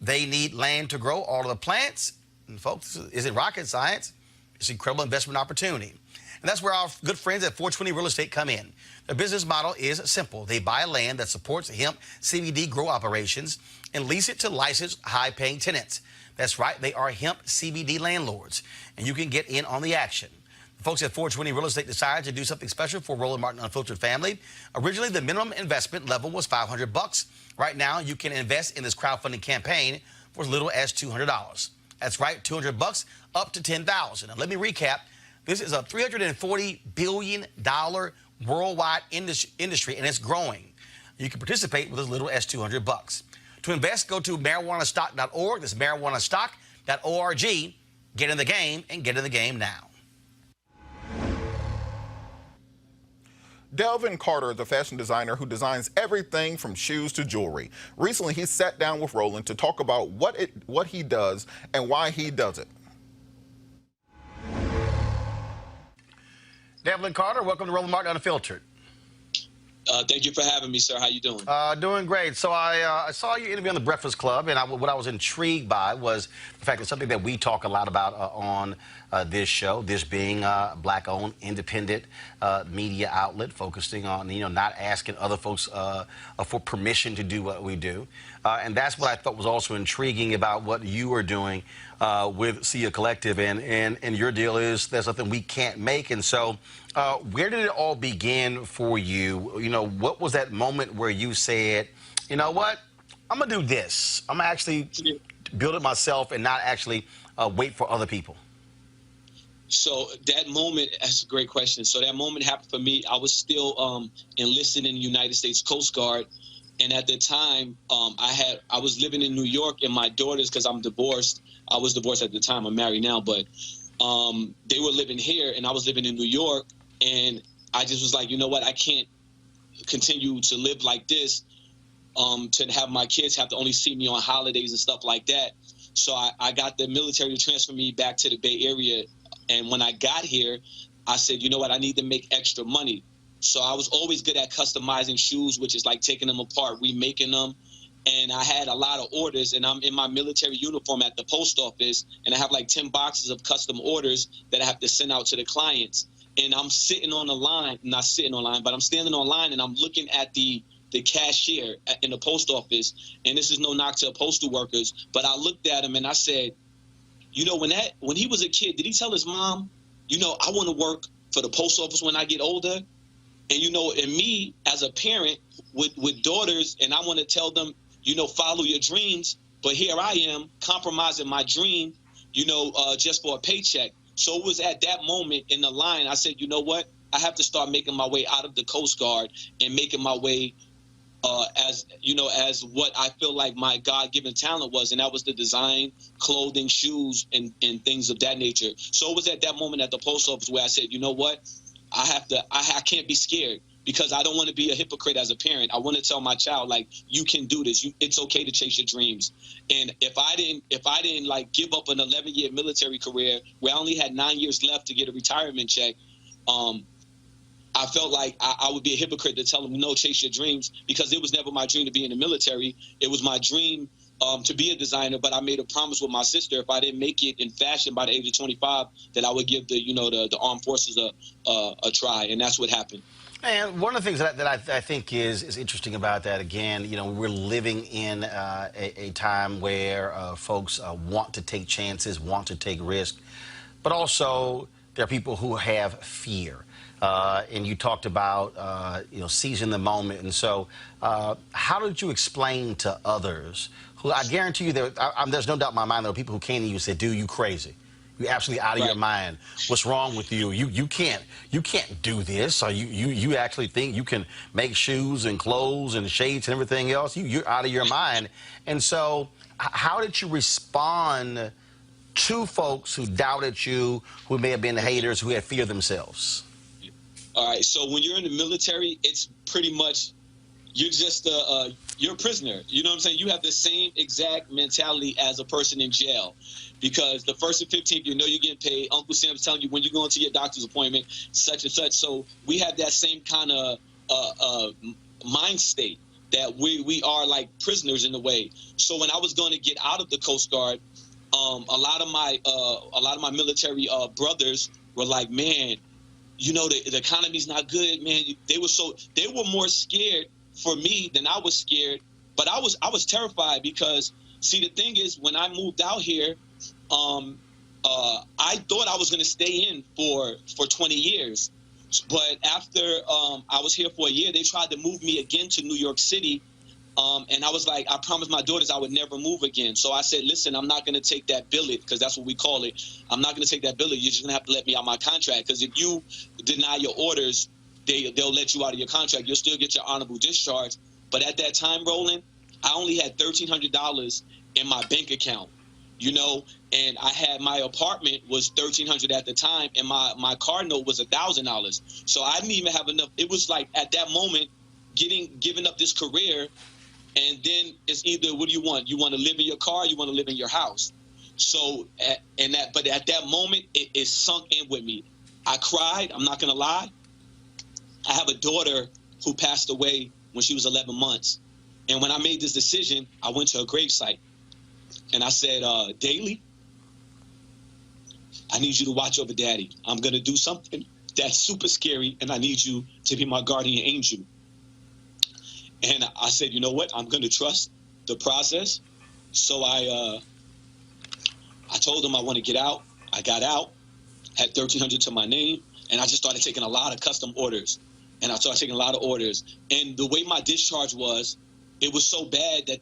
They need land to grow all of the plants. And folks, is it rocket science? It's an incredible investment opportunity. And that's where our good friends at 420 Real Estate come in. Their business model is simple. They buy land that supports hemp CBD grow operations and lease it to licensed high-paying tenants. That's right, they are hemp CBD landlords, and you can get in on the action. The folks at 420 Real Estate decided to do something special for Roland Martin Unfiltered family. Originally, the minimum investment level was $500. Right now, you can invest in this crowdfunding campaign for as little as $200. That's right, $200 up to $10,000. Now, let me recap. This is a $340 billion worldwide industry, and it's growing. You can participate with as little as $200. To invest, go to marijuanastock.org. That's marijuanastock.org. Get in the game and get in the game now. Delvin Carter is a fashion designer who designs everything from shoes to jewelry. Recently, he sat down with Roland to talk about what he does and why he does it. Delvin Carter, welcome to Roland Martin Unfiltered. Thank you for having me, sir. How you doing? Doing great. So I saw you interview on the Breakfast Club, and what I was intrigued by was the fact that something that we talk a lot about on this show, this being a black-owned, independent media outlet focusing on, not asking other folks for permission to do what we do. And that's what I thought was also intriguing about what you are doing with Sia Collective. And your deal is there's something we can't make. And so where did it all begin for you? What was that moment where you said, you know what, I'm going to do this. I'm going to actually build it myself and not actually wait for other people? So that moment, that's a great question. So that moment happened for me. I was still enlisted in the United States Coast Guard. And at the time, I was living in New York, and my daughters, because I'm divorced, I was divorced at the time, I'm married now, but they were living here and I was living in New York. And I just was like, you know what, I can't continue to live like this, to have my kids have to only see me on holidays and stuff like that. So I got the military to transfer me back to the Bay Area. And when I got here, I said, you know what, I need to make extra money. So I was always good at customizing shoes, which is like taking them apart, remaking them. And I had a lot of orders, and I'm in my military uniform at the post office, and I have like 10 boxes of custom orders that I have to send out to the clients. And I'm sitting on the line, not sitting on line, but I'm standing on line, and I'm looking at the cashier in the post office. And this is no knock to postal workers, but I looked at him and I said, when he was a kid, did he tell his mom, I want to work for the post office when I get older? And, and me as a parent with daughters, and I want to tell them, follow your dreams. But here I am compromising my dream, just for a paycheck. So it was at that moment in the line, I said, you know what? I have to start making my way out of the Coast Guard and making my way as you know, as what I feel like my God-given talent was, and that was the design, clothing, shoes, and things of that nature. So it was at that moment at the post office where I said, you know what, I can't be scared, because I don't want to be a hypocrite as a parent. I want to tell my child, like, you can do this. It's okay to chase your dreams. And if I didn't like give up an 11-year military career where I only had 9 years left to get a retirement check, I felt like I would be a hypocrite to tell them, no, chase your dreams, because it was never my dream to be in the military. It was my dream to be a designer, but I made a promise with my sister, if I didn't make it in fashion by the age of 25, that I would give the armed forces a try, and that's what happened. And one of the things that I think is interesting about that, again, we're living in a time where folks want to take chances, want to take risks, but also there are people who have fear. And you talked about, seizing the moment. And so how did you explain to others who, I guarantee you, there's no doubt in my mind, there are people who came to you and said, dude, you crazy. You're absolutely out of your mind. What's wrong with you? You can't do this. Or you actually think you can make shoes and clothes and shades and everything else? You're out of your mind. And so how did you respond to folks who doubted you, who may have been haters, who had fear themselves? All right, so when you're in the military, it's pretty much, you're just you're a prisoner. You know what I'm saying? You have the same exact mentality as a person in jail, because the 1st and 15th, you're getting paid. Uncle Sam's telling you when you're going to your doctor's appointment, such and such. So we have that same kind of mind state that we are like prisoners in a way. So when I was going to get out of the Coast Guard, a lot of my military brothers were like, man, the economy's not good, man. They were more scared for me than I was scared. But I was terrified, because, see, the thing is, when I moved out here, I thought I was going to stay in for 20 years. But after I was here for a year, they tried to move me again to New York City. And I was like, I promised my daughters I would never move again. So I said, listen, I'm not going to take that billet, because that's what we call it. I'm not going to take that billet. You're just going to have to let me out my contract, because if you deny your orders, they'll let you out of your contract. You'll still get your honorable discharge. But at that time, Roland, I only had $1,300 in my bank account, and I had my apartment was $1,300 at the time, and my car note was $1,000. So I didn't even have enough. It was like, at that moment, giving up this career. And then it's either, what do you want? You want to live in your car, you want to live in your house. So, but at that moment, it sunk in with me. I cried, I'm not going to lie. I have a daughter who passed away when she was 11 months. And when I made this decision, I went to her gravesite. And I said, Daily, I need you to watch over Daddy. I'm going to do something that's super scary, and I need you to be my guardian angel. And I said, you know what? I'm going to trust the process. So I told them I want to get out. I got out, had $1,300 to my name, and I just started taking a lot of custom orders. And I started taking a lot of orders. And the way my discharge was, it was so bad that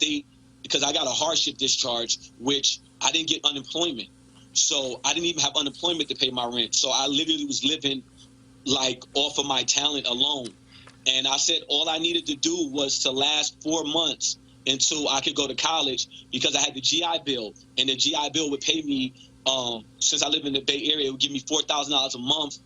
because I got a hardship discharge, which I didn't get unemployment. So I didn't even have unemployment to pay my rent. So I literally was living like off of my talent alone. And I said all I needed to do was to last 4 months until I could go to college, because I had the GI Bill, and the GI Bill would pay me, since I live in the Bay Area, it would give me $4,000 a month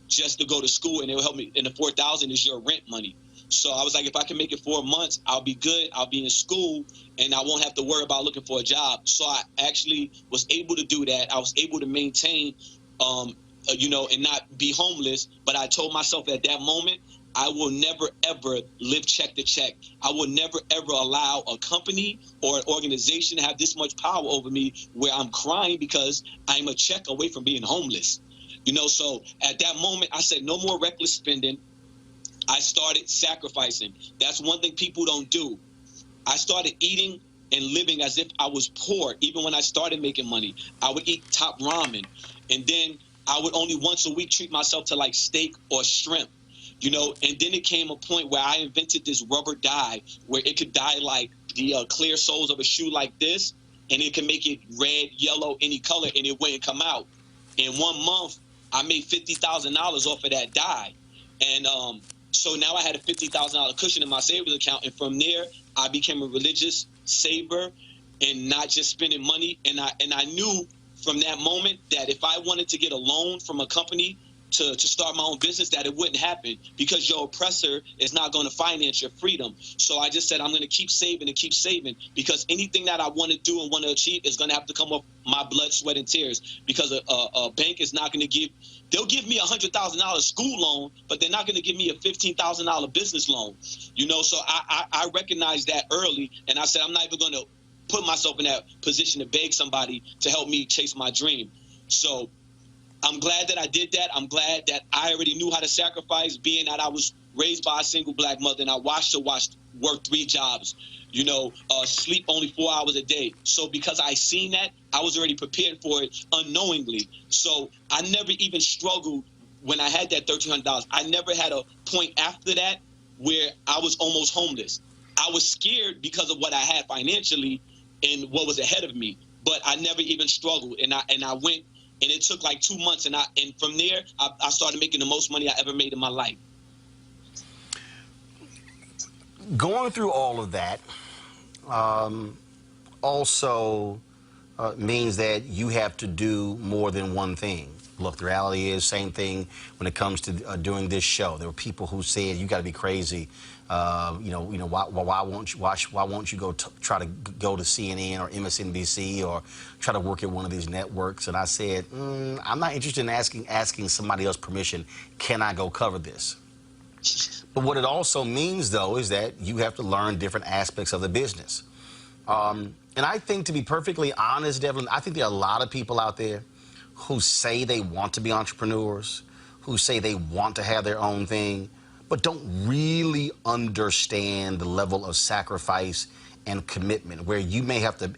just to go to school, and it would help me. And the $4,000 is your rent money. So I was like, if I can make it 4 months, I'll be good. I'll be in school, and I won't have to worry about looking for a job. So I actually was able to do that. I was able to maintain, and not be homeless. But I told myself at that moment, I will never, ever live check to check. I will never, ever allow a company or an organization to have this much power over me where I'm crying because I'm a check away from being homeless. So at that moment, I said, no more reckless spending. I started sacrificing. That's one thing people don't do. I started eating and living as if I was poor. Even when I started making money, I would eat top ramen. And then I would only once a week treat myself to like steak or shrimp. And then it came a point where I invented this rubber dye where it could dye like the clear soles of a shoe like this, and it can make it red, yellow, any color, and it wouldn't come out. In 1 month, I made $50,000 off of that dye. And So now I had a $50,000 cushion in my savings account. And from there, I became a religious saver and not just spending money. And I knew from that moment that if I wanted to get a loan from a company to start my own business, that it wouldn't happen because your oppressor is not going to finance your freedom. So I just said I'm going to keep saving and keep saving because anything that I want to do and want to achieve is going to have to come off my blood, sweat, and tears because a bank is not going to they'll give me a $100,000 school loan, but they're not going to give me a $15,000 business loan. You know, so I recognized that early, and I said I'm not even going to put myself in that position to beg somebody to help me chase my dream. So I'm glad that I did that. I'm glad that I already knew how to sacrifice, being that I was raised by a single black mother and I watched her work 3 jobs, you know, sleep only 4 hours a day. So because I seen that, I was already prepared for it unknowingly. So I never even struggled when I had that $1,300. I never had a point after that where I was almost homeless. I was scared because of what I had financially and what was ahead of me, but I never even struggled. And I went. And it took like 2 months, and from there, I started making the most money I ever made in my life. Going through all of that also means that you have to do more than one thing. Look, the reality is same thing when it comes to doing this show. There were people who said, "You got to be crazy. Why won't you go try to go to CNN or MSNBC or try to work at one of these networks?" And I said, I'm not interested in asking somebody else permission. Can I go cover this? But what it also means, though, is that you have to learn different aspects of the business. And I think, to be perfectly honest, Devlin, I think there are a lot of people out there who say they want to be entrepreneurs, who say they want to have their own thing, but don't really understand the level of sacrifice and commitment, where you may have to,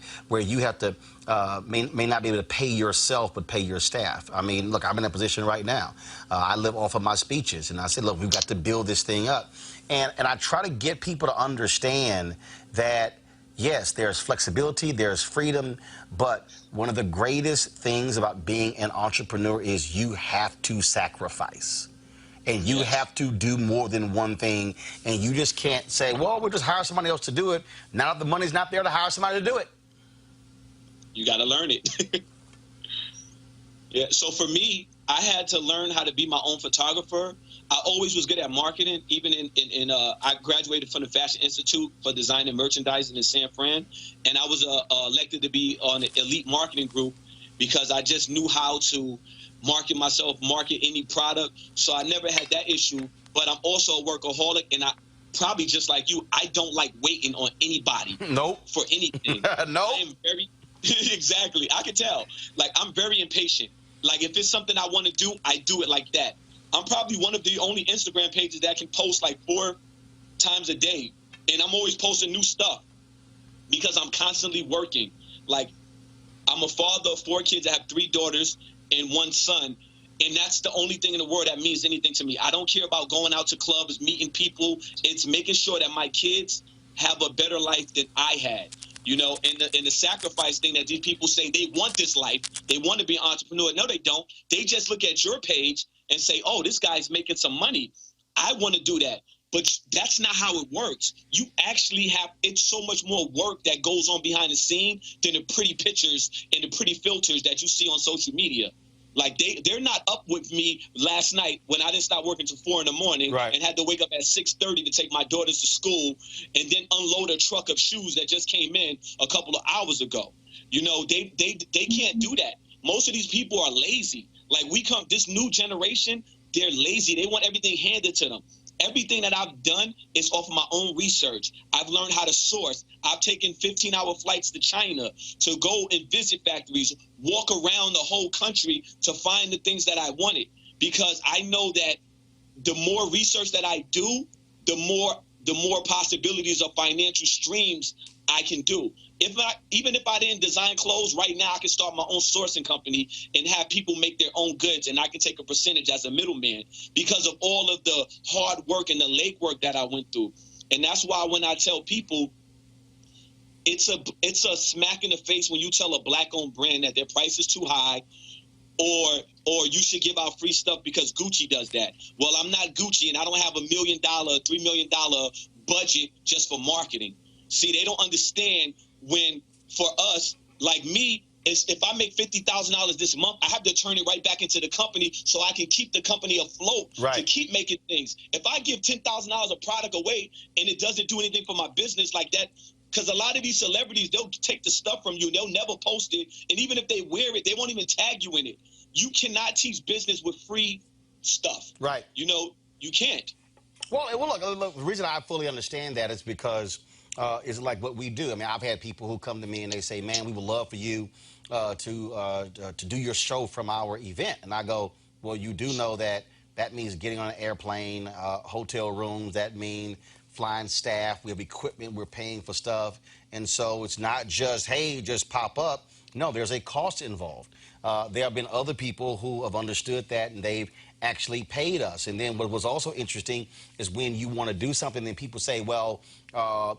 may not be able to pay yourself, but pay your staff. I mean, look, I'm in a position right now. I live off of my speeches, and I said, look, we've got to build this thing up. And I try to get people to understand that, yes, there's flexibility, there's freedom, but one of the greatest things about being an entrepreneur is you have to sacrifice. And you have to do more than one thing, and you just can't say, well, we'll just hire somebody else to do it. Now that the money's not there to hire somebody to do it. You got to learn it. Yeah, so for me, I had to learn how to be my own photographer. I always was good at marketing, even I graduated from the Fashion Institute for Design and Merchandising in San Fran, and I was elected to be on the elite marketing group because I just knew how to market myself, market any product. So I never had that issue, but I'm also a workaholic, and I probably just like you, I don't like waiting on anybody. Nope. For anything. No. I am very, exactly. I can tell. Like, I'm very impatient. Like, if it's something I want to do, I do it like that. I'm probably one of the only Instagram pages that can post like 4 times a day, and I'm always posting new stuff because I'm constantly working. Like, I'm a father of 4 kids. I have 3 daughters and 1 son, and that's the only thing in the world that means anything to me. I don't care about going out to clubs, meeting people. It's making sure that my kids have a better life than I had. You know, and the sacrifice thing that these people say they want this life, they want to be an entrepreneur. No, they don't. They just look at your page and say, oh, this guy's making some money. I want to do that. But that's not how it works. You actually have, it's so much more work that goes on behind the scene than the pretty pictures and the pretty filters that you see on social media. Like, they're not up with me last night when I didn't stop working till 4 in the morning and had to wake up at 6:30 to take my daughters to school and then unload a truck of shoes that just came in a couple of hours ago. You know, they can't do that. Most of these people are lazy. Like, this new generation, they're lazy. They want everything handed to them. Everything that I've done is off of my own research. I've learned how to source. I've taken 15-hour flights to China to go and visit factories, walk around the whole country to find the things that I wanted. Because I know that the more research that I do, the more possibilities of financial streams I can do. Even if I didn't design clothes right now, I can start my own sourcing company and have people make their own goods, and I can take a percentage as a middleman because of all of the hard work and the legwork that I went through. And that's why when I tell people, it's a smack in the face when you tell a black-owned brand that their price is too high, or you should give out free stuff because Gucci does that. Well, I'm not Gucci, and I don't have $1 million, $3 million budget just for marketing. See, they don't understand when, for us, like me, is if I make $50,000 this month, I have to turn it right back into the company so I can keep the company afloat to keep making things. If I give $10,000 of product away and it doesn't do anything for my business like that, because a lot of these celebrities, they'll take the stuff from you, they'll never post it, and even if they wear it, they won't even tag you in it. You cannot teach business with free stuff. Right. You know, you can't. Well, look, the reason I fully understand that is because it's like what we do. I mean, I've had people who come to me and they say, man, we would love for you to do your show from our event. And I go, well, you do know that means getting on an airplane, hotel rooms, that means flying staff, we have equipment, we're paying for stuff. And so it's not just, hey, just pop up. No, there's a cost involved. There have been other people who have understood that and they've actually paid us. And then what was also interesting is when you want to do something, then people say, well, why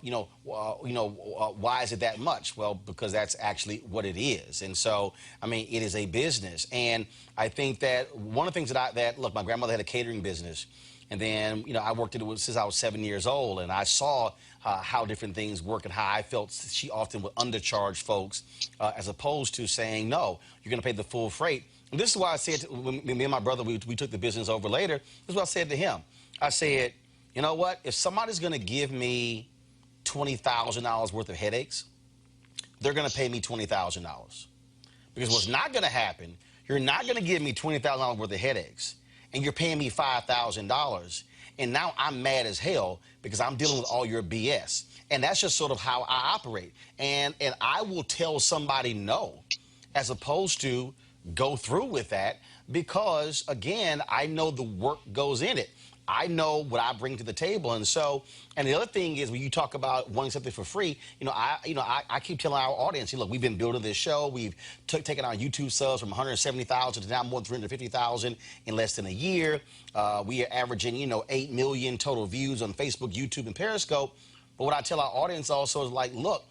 is it that much? Well, because that's actually what it is. And so, I mean, it is a business. And I think that one of the things look, my grandmother had a catering business. And then, I worked at it since I was 7 years old, and I saw how different things work and how I felt she often would undercharge folks as opposed to saying, no, you're going to pay the full freight. And this is why I said, when me and my brother, we took the business over later, this is what I said to him. I said, you know what? If somebody's going to give me $20,000 worth of headaches, they're going to pay me $20,000. Because what's not going to happen, you're not going to give me $20,000 worth of headaches, and you're paying me $5,000, and now I'm mad as hell because I'm dealing with all your BS. And that's just sort of how I operate. And I will tell somebody no, as opposed to go through with that, because, again, I know the work goes in it. I know what I bring to the table. And so, and the other thing is when you talk about wanting something for free, I keep telling our audience, look, we've been building this show. We've taken our YouTube subs from 170,000 to now more than 350,000 in less than a year. We are averaging, 8 million total views on Facebook, YouTube, and Periscope. But what I tell our audience also is like, look,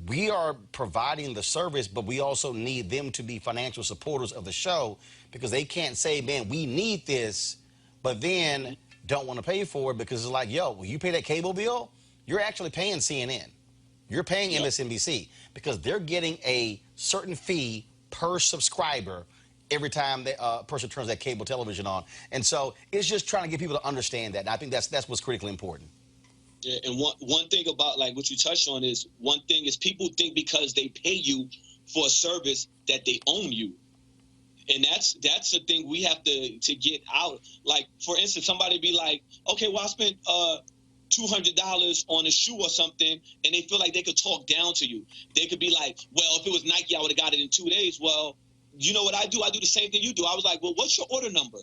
we are providing the service, but we also need them to be financial supporters of the show, because they can't say, man, we need this, but then don't want to pay for it, because it's like, yo, when you pay that cable bill, you're actually paying CNN. You're paying MSNBC, because they're getting a certain fee per subscriber every time the person turns that cable television on. And so it's just trying to get people to understand that. And I think that's what's critically important. Yeah, and one thing about like what you touched on is, one thing is people think because they pay you for a service that they own you. And that's the thing we have to get out. Like, for instance, somebody be like, okay, well, I spent $200 on a shoe or something, and they feel like they could talk down to you. They could be like, well, if it was Nike, I would have got it in 2 days. Well, you know what I do? I do the same thing you do. I was like, well, what's your order number?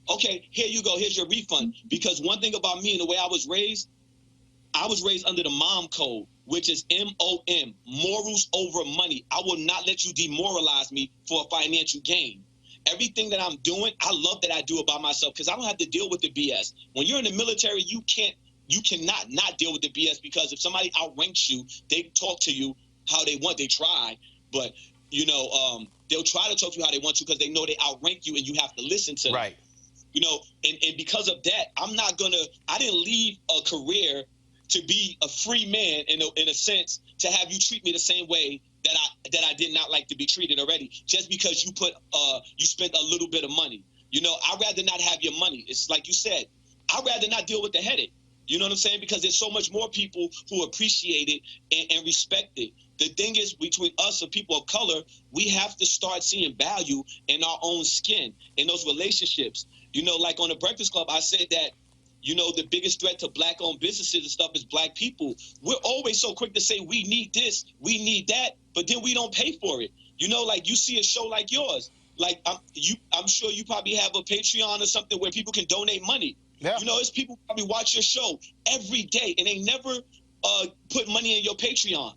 Okay, here you go. Here's your refund. Because one thing about me and the way I was raised under the mom code, which is MOM, morals over money. I will not let you demoralize me for a financial gain. Everything that I'm doing, I love that I do it by myself, because I don't have to deal with the BS. When you're in the military, you cannot not deal with the BS, because if somebody outranks you, they talk to you how they want. They try, but they'll try to talk to you how they want to, because they know they outrank you and you have to listen to them. Right. And because of that, I didn't leave a career to be a free man in a sense, to have you treat me the same way that I did not like to be treated already, just because you spent a little bit of money. I'd rather not have your money. It's like you said, I'd rather not deal with the headache. You know what I'm saying? Because there's so much more people who appreciate it and respect it. The thing is, between us and people of color, we have to start seeing value in our own skin, in those relationships. Like on the Breakfast Club, I said that, the biggest threat to black-owned businesses and stuff is black people. We're always so quick to say we need this, we need that, but then we don't pay for it. Like you see a show like yours. Like I'm sure you probably have a Patreon or something where people can donate money. Yeah. It's people probably watch your show every day and they never put money in your Patreon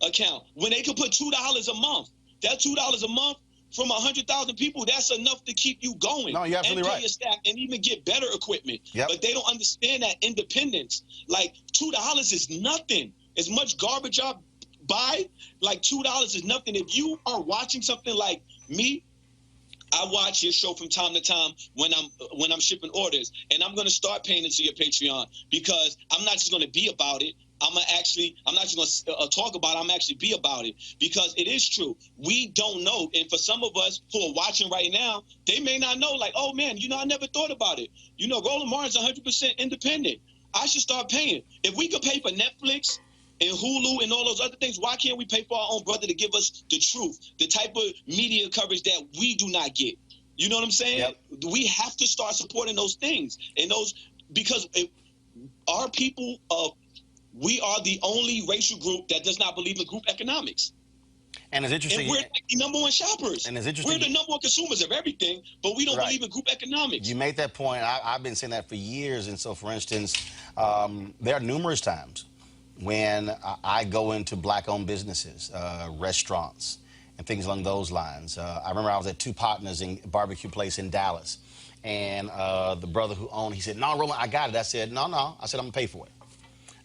account. When they could put $2 a month, that $2 a month from 100,000 people, that's enough to keep you going. No, you're absolutely right. And pay your staff and even get better equipment. Yep. But they don't understand that independence. Like, $2 is nothing. As much garbage I buy, like $2 is nothing. If you are watching something like me, I watch your show from time to time when I'm shipping orders, and I'm going to start paying into your Patreon because I'm not just going to be about it. I'm not just going to talk about it. I'm actually be about it because it is true. We don't know. And for some of us who are watching right now, they may not know, like, oh, man, I never thought about it. Roland Martin's 100% independent. I should start paying. If we could pay for Netflix and Hulu and all those other things, why can't we pay for our own brother to give us the truth, the type of media coverage that we do not get? You know what I'm saying? Yep. We have to start supporting those things because our people we are the only racial group that does not believe in group economics. And it's interesting. And we're like the number one shoppers. And it's interesting. We're the number one consumers of everything, but we don't believe in group economics. You made that point. I've been saying that for years. And so, for instance, there are numerous times when I go into black-owned businesses, restaurants, and things along those lines. I remember I was at Two Partners in barbecue place in Dallas, and the brother who owned, he said, "No, Roland, I got it." I said, "No." I said, "I'm gonna pay for it."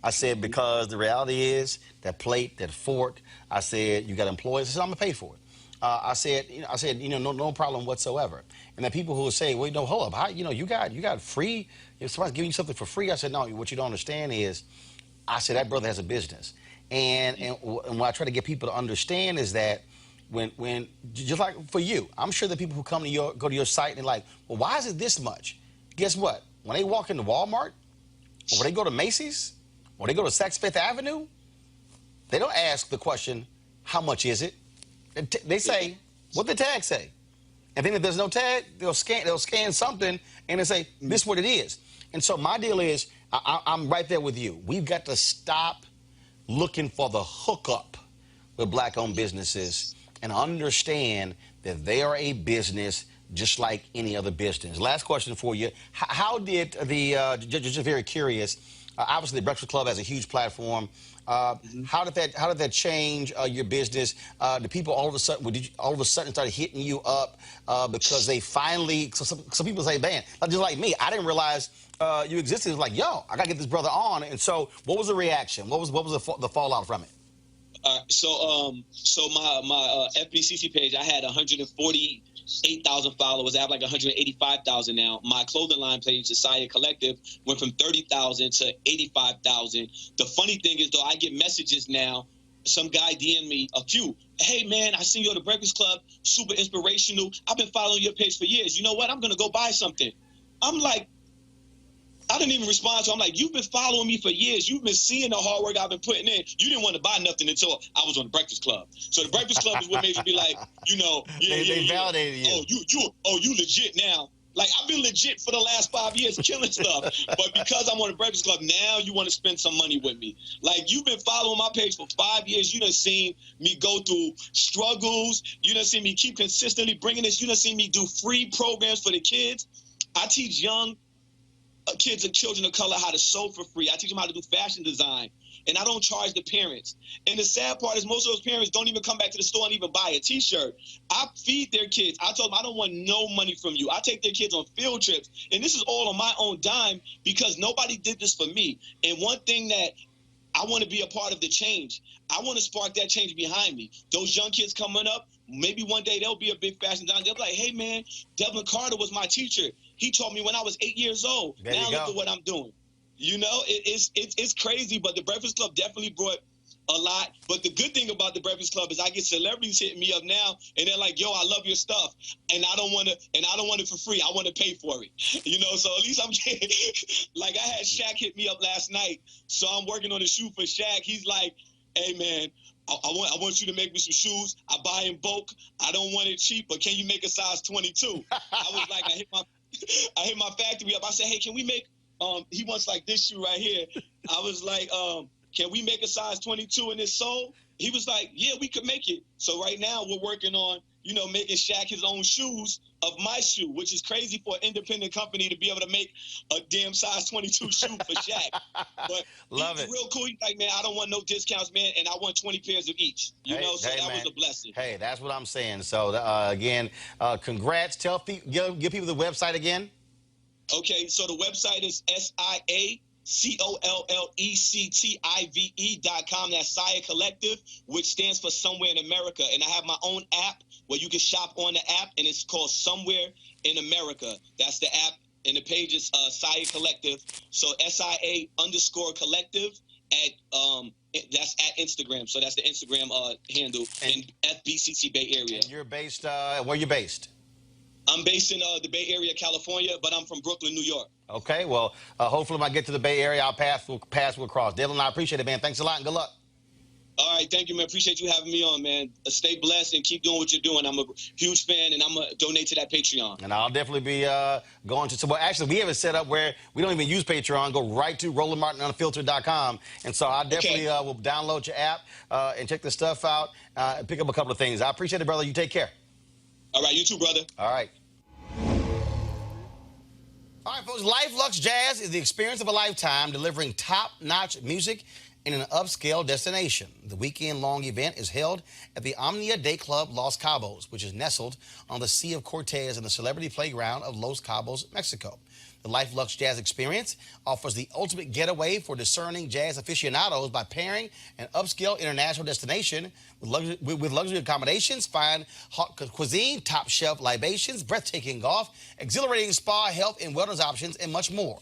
I said, because the reality is that plate, that fork, I said, you got employees. I said, I'm gonna pay for it. I said, no problem whatsoever. And then people who would say, well, hold up, how, you got free, if somebody's giving you something for free. I said, no, what you don't understand is, I said, that brother has a business. And what I try to get people to understand is that when just like for you, I'm sure that people who go to your site and they're like, well, why is it this much? Guess what? When they walk into Walmart, or when they go to Macy's, or they go to Saks Fifth Avenue, they don't ask the question, how much is it? They say, what the tag say? And then if there's no tag, they'll scan something and they say, this is what it is. And so my deal is, I'm right there with you. We've got to stop looking for the hookup with black-owned businesses and understand that they are a business just like any other business. Last question for you. How did just very curious, obviously the Breakfast Club has a huge platform. How did that change your business? Do people all of a sudden started hitting you up because they finally? Some people say, man, just like me, I didn't realize you existed. It's like, yo, I gotta get this brother on. And so, what was the reaction? What was the fallout from it? So my FBCC page, I had 148,000 followers. I have like 185,000 now. My clothing line page, Society Collective, went from 30,000 to 85,000. The funny thing is, though, I get messages now. Some guy DM me a few. Hey, man, I seen you at the Breakfast Club. Super inspirational. I've been following your page for years. You know what? I'm going to go buy something. I'm like, I didn't even respond to him. I'm like, you've been following me for years. You've been seeing the hard work I've been putting in. You didn't want to buy nothing until I was on the Breakfast Club. So the Breakfast Club is what made you be like, they validated you. You legit now. Like, I've been legit for the last 5 years killing stuff. But because I'm on the Breakfast Club, now you want to spend some money with me. Like, you've been following my page for 5 years. You done seen me go through struggles. You done seen me keep consistently bringing this. You done seen me do free programs for the kids. I teach young kids and children of color how to sew for free. I teach them how to do fashion design, and I don't charge the parents. And the sad part is most of those parents don't even come back to the store and even buy a T-shirt. I feed their kids. I told them I don't want no money from you. I take their kids on field trips, and this is all on my own dime because nobody did this for me. And one thing that I want to be a part of the change. I want to spark that change behind me. Those young kids coming up, maybe one day they'll be a big fashion designer. They'll be like, hey, man, Devlin Carter was my teacher. He taught me when I was 8 years old. There now you look go. at what I'm doing. It's crazy, but the Breakfast Club definitely brought a lot. But the good thing about the Breakfast Club is I get celebrities hitting me up now, and they're like, yo, I love your stuff. And I don't want it for free. I want to pay for it. So at least I'm getting, like I had Shaq hit me up last night. So I'm working on a shoe for Shaq. He's like, hey, man, I want you to make me some shoes. I buy in bulk. I don't want it cheap, but can you make a size 22? I was like, I hit my factory up. I said, hey, can we make, he wants like this shoe right here. I was like, can we make a size 22 in this sole? He was like, yeah, we could make it. So right now we're working on, making Shaq his own shoes of my shoe, which is crazy for an independent company to be able to make a damn size 22 shoe for Shaq. But Love he's it. real cool. He's like, man, I don't want no discounts, man, and I want 20 pairs of each. So that man, was a blessing. Hey, that's what I'm saying. So again, congrats. Give people the website again. Okay, so the website is COLLECTIVE.com. That's Saya Collective, which stands for Somewhere in America. And I have my own app where you can shop on the app, and it's called Somewhere in America. That's the app, and the page is Saya Collective. So SIA_collective that's at Instagram. So that's the Instagram handle in FBCC Bay Area. And you're based, where you based? I'm based in the Bay Area, California, but I'm from Brooklyn, New York. Okay, well, hopefully when I get to the Bay Area, our paths will cross. Dylan, I appreciate it, man. Thanks a lot and good luck. All right, thank you, man. Appreciate you having me on, man. Stay blessed and keep doing what you're doing. I'm a huge fan, and I'm going to donate to that Patreon. And I'll definitely be going to... Well, actually, we have it set up where we don't even use Patreon. Go right to RolandMartinUnfiltered.com. And so I definitely will download your app and check the stuff out and pick up a couple of things. I appreciate it, brother. You take care. All right, you too, brother. All right. All right, folks, Luxe Jazz is the experience of a lifetime, delivering top-notch music in an upscale destination. The weekend-long event is held at the Omnia Day Club Los Cabos, which is nestled on the Sea of Cortez in the celebrity playground of Los Cabos, Mexico. The Luxe Jazz experience offers the ultimate getaway for discerning jazz aficionados by pairing an upscale international destination with luxury accommodations, fine hot cuisine, top-shelf libations, breathtaking golf, exhilarating spa, health and wellness options, and much more,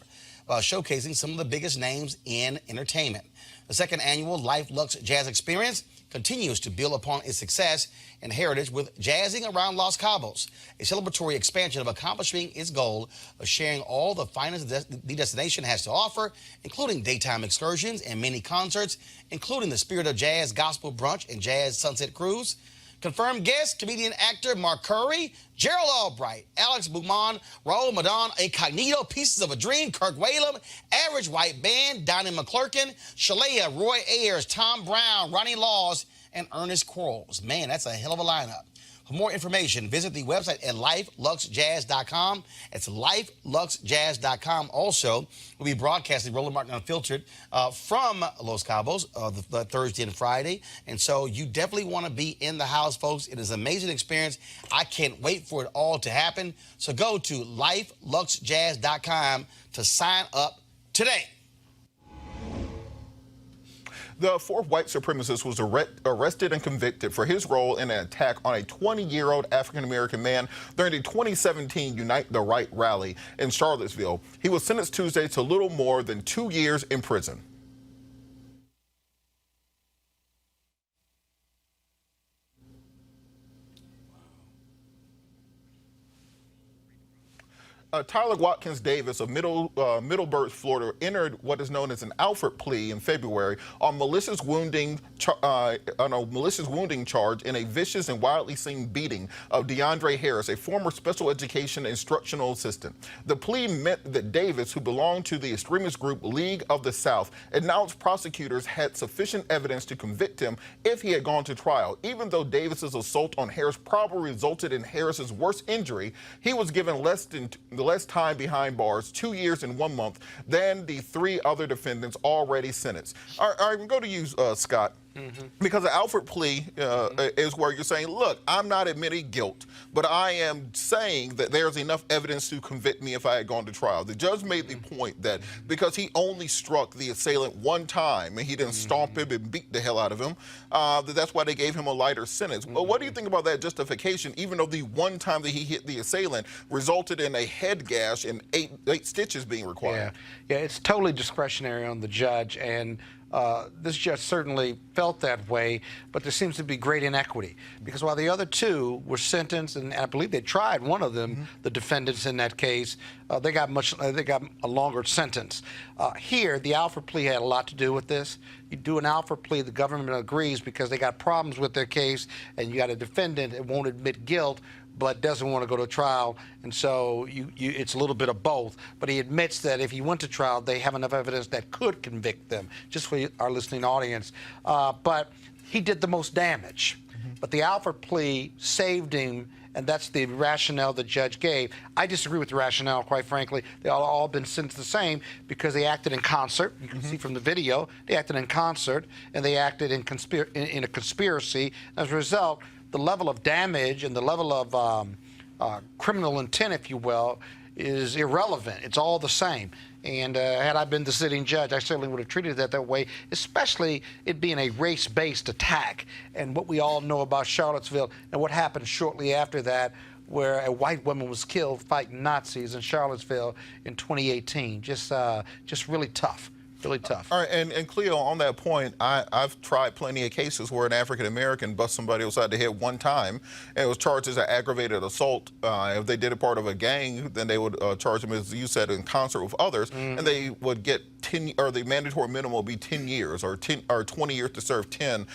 showcasing some of the biggest names in entertainment. The second annual Luxe Jazz experience continues to build upon its success and heritage with Jazzing Around Los Cabos, a celebratory expansion of accomplishing its goal of sharing all the finest the destination has to offer, including daytime excursions and mini concerts, including the Spirit of Jazz Gospel Brunch and Jazz Sunset Cruise. Confirmed guests, comedian actor Mark Curry, Gerald Albright, Alex Beaumont, Raul Madon, Incognito, Pieces of a Dream, Kirk Whalum, Average White Band, Donnie McClurkin, Shalea, Roy Ayers, Tom Brown, Ronnie Laws, and Ernest Quarles. Man, that's a hell of a lineup. For more information, visit the website at LifeLuxeJazz.com. It's LifeLuxeJazz.com. Also, we'll be broadcasting Roland Martin Unfiltered from Los Cabos the Thursday and Friday. And so you definitely want to be in the house, folks. It is an amazing experience. I can't wait for it all to happen. So go to LifeLuxeJazz.com to sign up today. The fourth white supremacist was arrested and convicted for his role in an attack on a 20-year-old African-American man during the 2017 Unite the Right rally in Charlottesville. He was sentenced Tuesday to little more than 2 years in prison. Tyler Watkins Davis of Middleburg, Florida, entered what is known as an Alford plea in February on malicious wounding charge in a vicious and widely seen beating of DeAndre Harris, a former special education instructional assistant. The plea meant that Davis, who belonged to the extremist group League of the South, announced prosecutors had sufficient evidence to convict him if he had gone to trial. Even though Davis's assault on Harris probably resulted in Harris's worst injury, he was given less time behind bars, 2 years and 1 month, than the three other defendants already sentenced. All right, we'll go to you, Scott. Because the Alford plea is where you're saying, look, I'm not admitting guilt, but I am saying that there's enough evidence to convict me if I had gone to trial. The judge made the point that because he only struck the assailant one time and he didn't stomp him and beat the hell out of him, that's why they gave him a lighter sentence. Well, what do you think about that justification, even though the one time that he hit the assailant resulted in a head gash and eight stitches being required? Yeah, it's totally discretionary on the judge, and this judge certainly felt that way, but there seems to be great inequity because while the other two were sentenced, and I believe they tried one of them, the defendants in that case, they got a longer sentence. Here, the Alford plea had a lot to do with this. You do an Alford plea, the government agrees because they got problems with their case, and you got a defendant that won't admit guilt but doesn't want to go to trial, and so it's a little bit of both. But he admits that if he went to trial, they have enough evidence that could convict them, just for our listening audience. But he did the most damage. But the Alford plea saved him, and that's the rationale the judge gave. I disagree with the rationale, quite frankly. They all been sentenced the same because they acted in concert. You can see from the video, they acted in concert, and they acted in a conspiracy. As a result, the level of damage and the level of criminal intent, if you will, is irrelevant. It's all the same. And had I been the sitting judge, I certainly would have treated it that way, especially it being a race-based attack. And what we all know about Charlottesville and what happened shortly after that, where a white woman was killed fighting Nazis in Charlottesville in 2018. Just really tough. Really tough. All right, and Cleo, on that point, I've tried plenty of cases where an African-American bust somebody upside the head one time and was charged as an aggravated assault. If they did a part of a gang, then they would charge them, as you said, in concert with others, and they would get 10, or the mandatory minimum would be 10 years or 20 years to serve 10,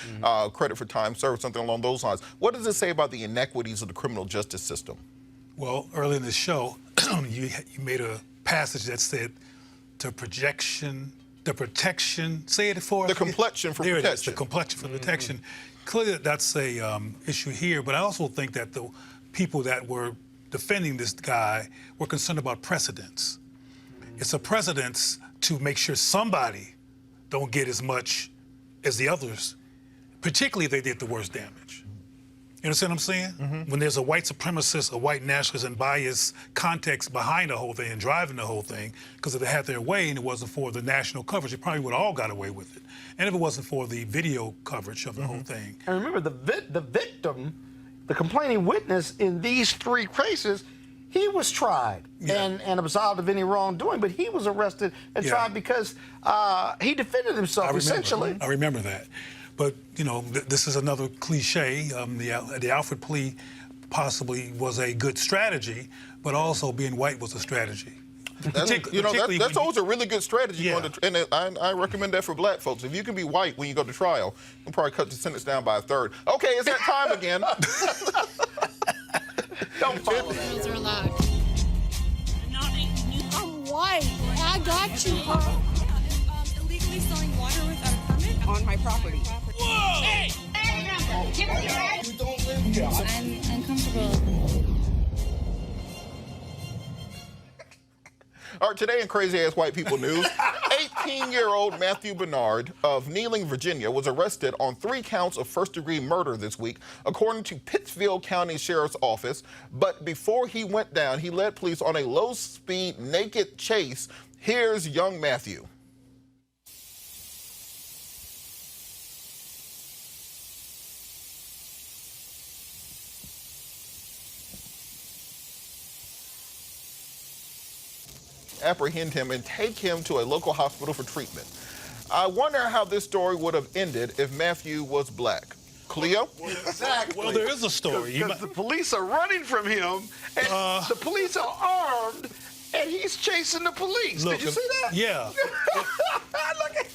credit for time served, something along those lines. What does it say about the inequities of the criminal justice system? Well, early in the show, you made a passage that said the protection, say it for us. The complexion for there protection. It is, the complexion for protection. Clearly, that's a issue here, but I also think that the people that were defending this guy were concerned about precedents. It's a precedence to make sure somebody don't get as much as the others, particularly if they did the worst damage. You understand what I'm saying? When there's a white supremacist, a white nationalist, and bias context behind the whole thing and driving the whole thing, because if they had their way and it wasn't for the national coverage, they probably would have all got away with it. And if it wasn't for the video coverage of the whole thing. And remember, the victim, the complaining witness in these 3 cases, he was tried and absolved of any wrongdoing, but he was arrested and tried because he defended himself, essentially. I remember that. But, you know, this is another cliche. The Alfred plea possibly was a good strategy, but also being white was a strategy. That's always a really good strategy. Yeah. And I recommend that for black folks. If you can be white when you go to trial, you'll probably cut the sentence down by a third. Okay, it's that time again. Don't follow that. Rules are allowed. I'm white. I got you, huh? Illegally selling water without a permit on my property. Whoa! Hey! I'm uncomfortable. All right, today in Crazy Ass White People News, 18-year-old Matthew Bernard of Kneeling, Virginia, was arrested on 3 counts of first-degree murder this week, according to Pittsfield County Sheriff's Office. But before he went down, he led police on a low-speed, naked chase. Here's young Matthew. Apprehend him and take him to a local hospital for treatment. I wonder how this story would have ended if Matthew was black. Cleo? Exactly. Well, there is a story. Because the police are running from him, and the police are armed, and he's chasing the police. Look, did you see that? Yeah. Look at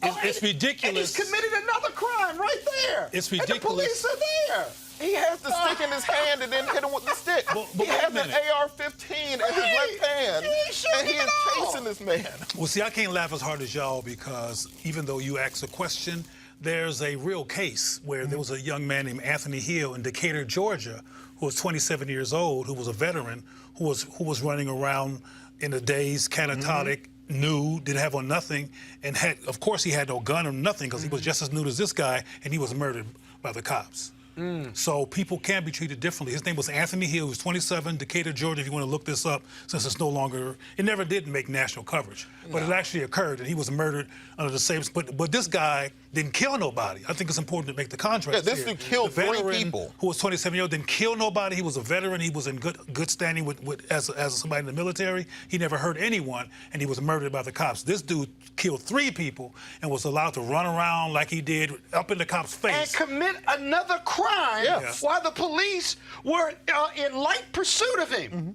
It's ridiculous. And he's committed another crime right there. It's And ridiculous. the police are there. He has the stick in his hand and then hit him with the stick. But he wait a has an minute. AR-15 in his left hand, and he is chasing this man. Well, see, I can't laugh as hard as y'all because even though you asked a question, there's a real case where there was a young man named Anthony Hill in Decatur, Georgia, who was 27 years old, who was a veteran, who was running around in the days, catatonic, nude, didn't have on nothing, and of course he had no gun or nothing because he was just as nude as this guy, and he was murdered by the cops. So people can be treated differently. His name was Anthony Hill. He was 27, Decatur, Georgia, if you want to look this up, since it's no longer, it never did make national coverage. But it actually occurred, and he was murdered under the same, but this guy didn't kill nobody. I think it's important to make the contrast Yeah, this here. dude killed The 3 veteran people. who was 27 years old didn't kill nobody. He was a veteran. He was in good standing as somebody in the military. He never hurt anyone, and he was murdered by the cops. This dude killed 3 people and was allowed to run around like he did up in the cop's face. And commit another crime while the police were in light pursuit of him.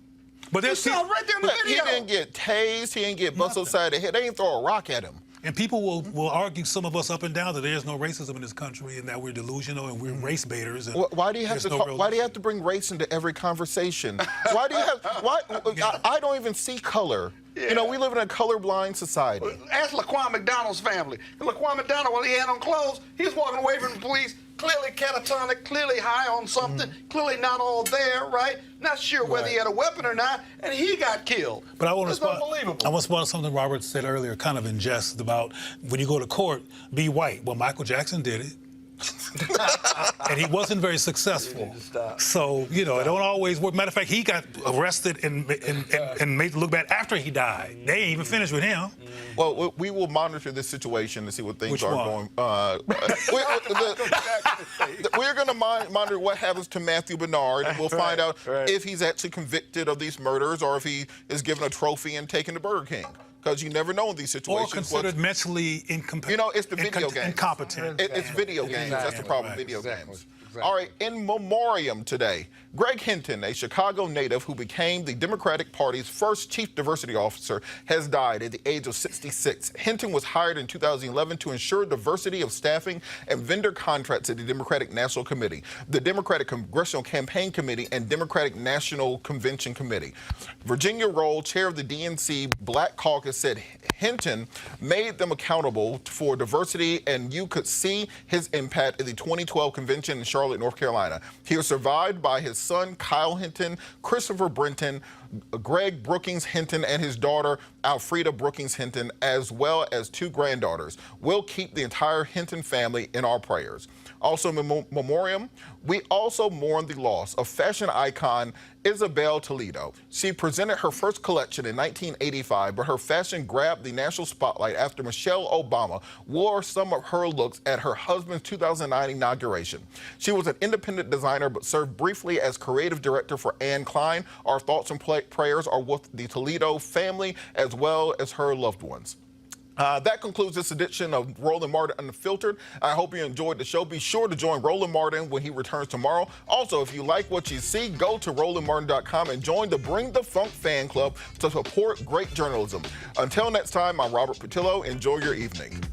But You there's saw it right there in the He video. didn't get tased. He didn't get busted upside the head. They didn't throw a rock at him. And people will argue, some of us up and down, that there's no racism in this country and that we're delusional and we're race baiters. And Why do you have there's to? no real Why do you have to bring race into every conversation? Why do you have? Why? I don't even see color. You know, we live in a colorblind society. Ask Laquan McDonald's family. And Laquan McDonald, while he had on clothes, he was walking away from the police, clearly catatonic, clearly high on something, clearly not all there, right? Not sure whether he had a weapon or not, and he got killed. But I want to It's unbelievable. I want to respond to something Robert said earlier, kind of in jest, about when you go to court, be white. Well, Michael Jackson did it. And he wasn't very successful. So, you know, it don't always work. Matter of fact, he got arrested and made it look bad after he died. They ain't even finished with him. Well, we will monitor this situation to see what things are going. We're going to monitor what happens to Matthew Bernard, and we'll find out if he's actually convicted of these murders or if he is given a trophy and taken to Burger King. Because you never know in these situations. Or considered mentally incompetent. You know, it's the video games. Incompetent. It's video games. That's the problem, video games. All right, in memoriam today, Greg Hinton, a Chicago native who became the Democratic Party's first chief diversity officer, has died at the age of 66. Hinton was hired in 2011 to ensure diversity of staffing and vendor contracts at the Democratic National Committee, the Democratic Congressional Campaign Committee, and Democratic National Convention Committee. Virginia Roll, chair of the DNC Black Caucus, said Hinton made them accountable for diversity, and you could see his impact at the 2012 convention in Charlotte, North Carolina. He was survived by his son, Kyle Hinton, Christopher Brenton, Greg Brookings Hinton, and his daughter, Alfreda Brookings Hinton, as well as 2 granddaughters. We'll keep the entire Hinton family in our prayers. Also in memoriam, we also mourn the loss of fashion icon Isabel Toledo. She presented her first collection in 1985, but her fashion grabbed the national spotlight after Michelle Obama wore some of her looks at her husband's 2009 inauguration. She was an independent designer, but served briefly as creative director for Anne Klein. Our thoughts and prayers are with the Toledo family as well as her loved ones. That concludes this edition of Roland Martin Unfiltered. I hope you enjoyed the show. Be sure to join Roland Martin when he returns tomorrow. Also, if you like what you see, go to RolandMartin.com and join the Bring the Funk fan club to support great journalism. Until next time, I'm Robert Patillo. Enjoy your evening.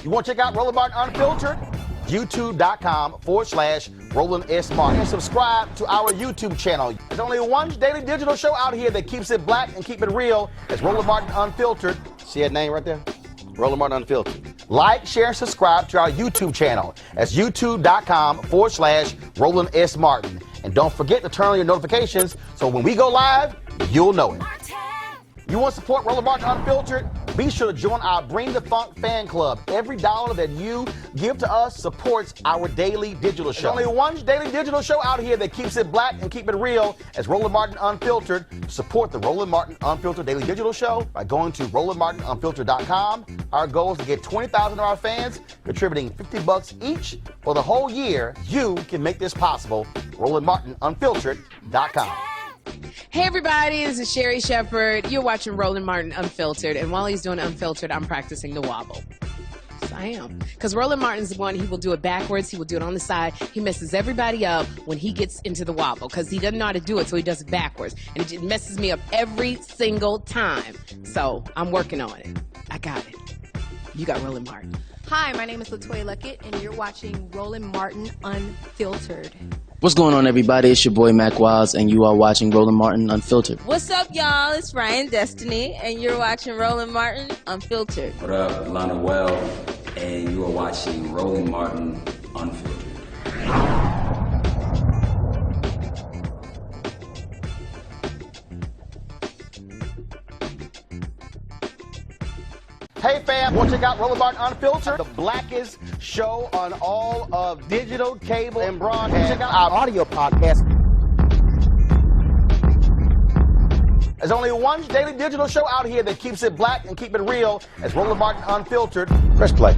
You want to check out Roland Martin Unfiltered? YouTube.com/Roland S. Martin. And subscribe to our YouTube channel. There's only one daily digital show out here that keeps it black and keep it real. It's Roland Martin Unfiltered. See that name right there? Roland Martin Unfiltered. Like, share, and subscribe to our YouTube channel. That's YouTube.com/Roland S. Martin. And don't forget to turn on your notifications so when we go live, you'll know it. You want to support Roland Martin Unfiltered? Be sure to join our Bring the Funk fan club. Every dollar that you give to us supports our daily digital show. There's only one daily digital show out here that keeps it black and keep it real. It's Roland Martin Unfiltered. Support the Roland Martin Unfiltered daily digital show by going to RolandMartinUnfiltered.com. Our goal is to get 20,000 of our fans contributing $50 each for the whole year. You can make this possible. RolandMartinUnfiltered.com. Hey everybody, this is Sherry Shepherd. You're watching Roland Martin Unfiltered, and while he's doing Unfiltered, I'm practicing the wobble. Yes, I am. Because Roland Martin's the one, he will do it backwards, he will do it on the side. He messes everybody up when he gets into the wobble, because he doesn't know how to do it, so he does it backwards. And it messes me up every single time. So, I'm working on it. I got it. You got Roland Martin. Hi, my name is LaToya Luckett, and you're watching Roland Martin Unfiltered. What's going on, everybody? It's your boy Mac Wiles, and you are watching Roland Martin Unfiltered. What's up, y'all? It's Ryan Destiny, and you're watching Roland Martin Unfiltered. What up, Lana Well, and you are watching Roland Martin Unfiltered. Hey fam, want to check out Roland Martin Unfiltered, the blackest show on all of digital, cable, and broadcast. Check out our audio podcast. There's only one daily digital show out here that keeps it black and keep it real. It's Roland Martin Unfiltered. Press play.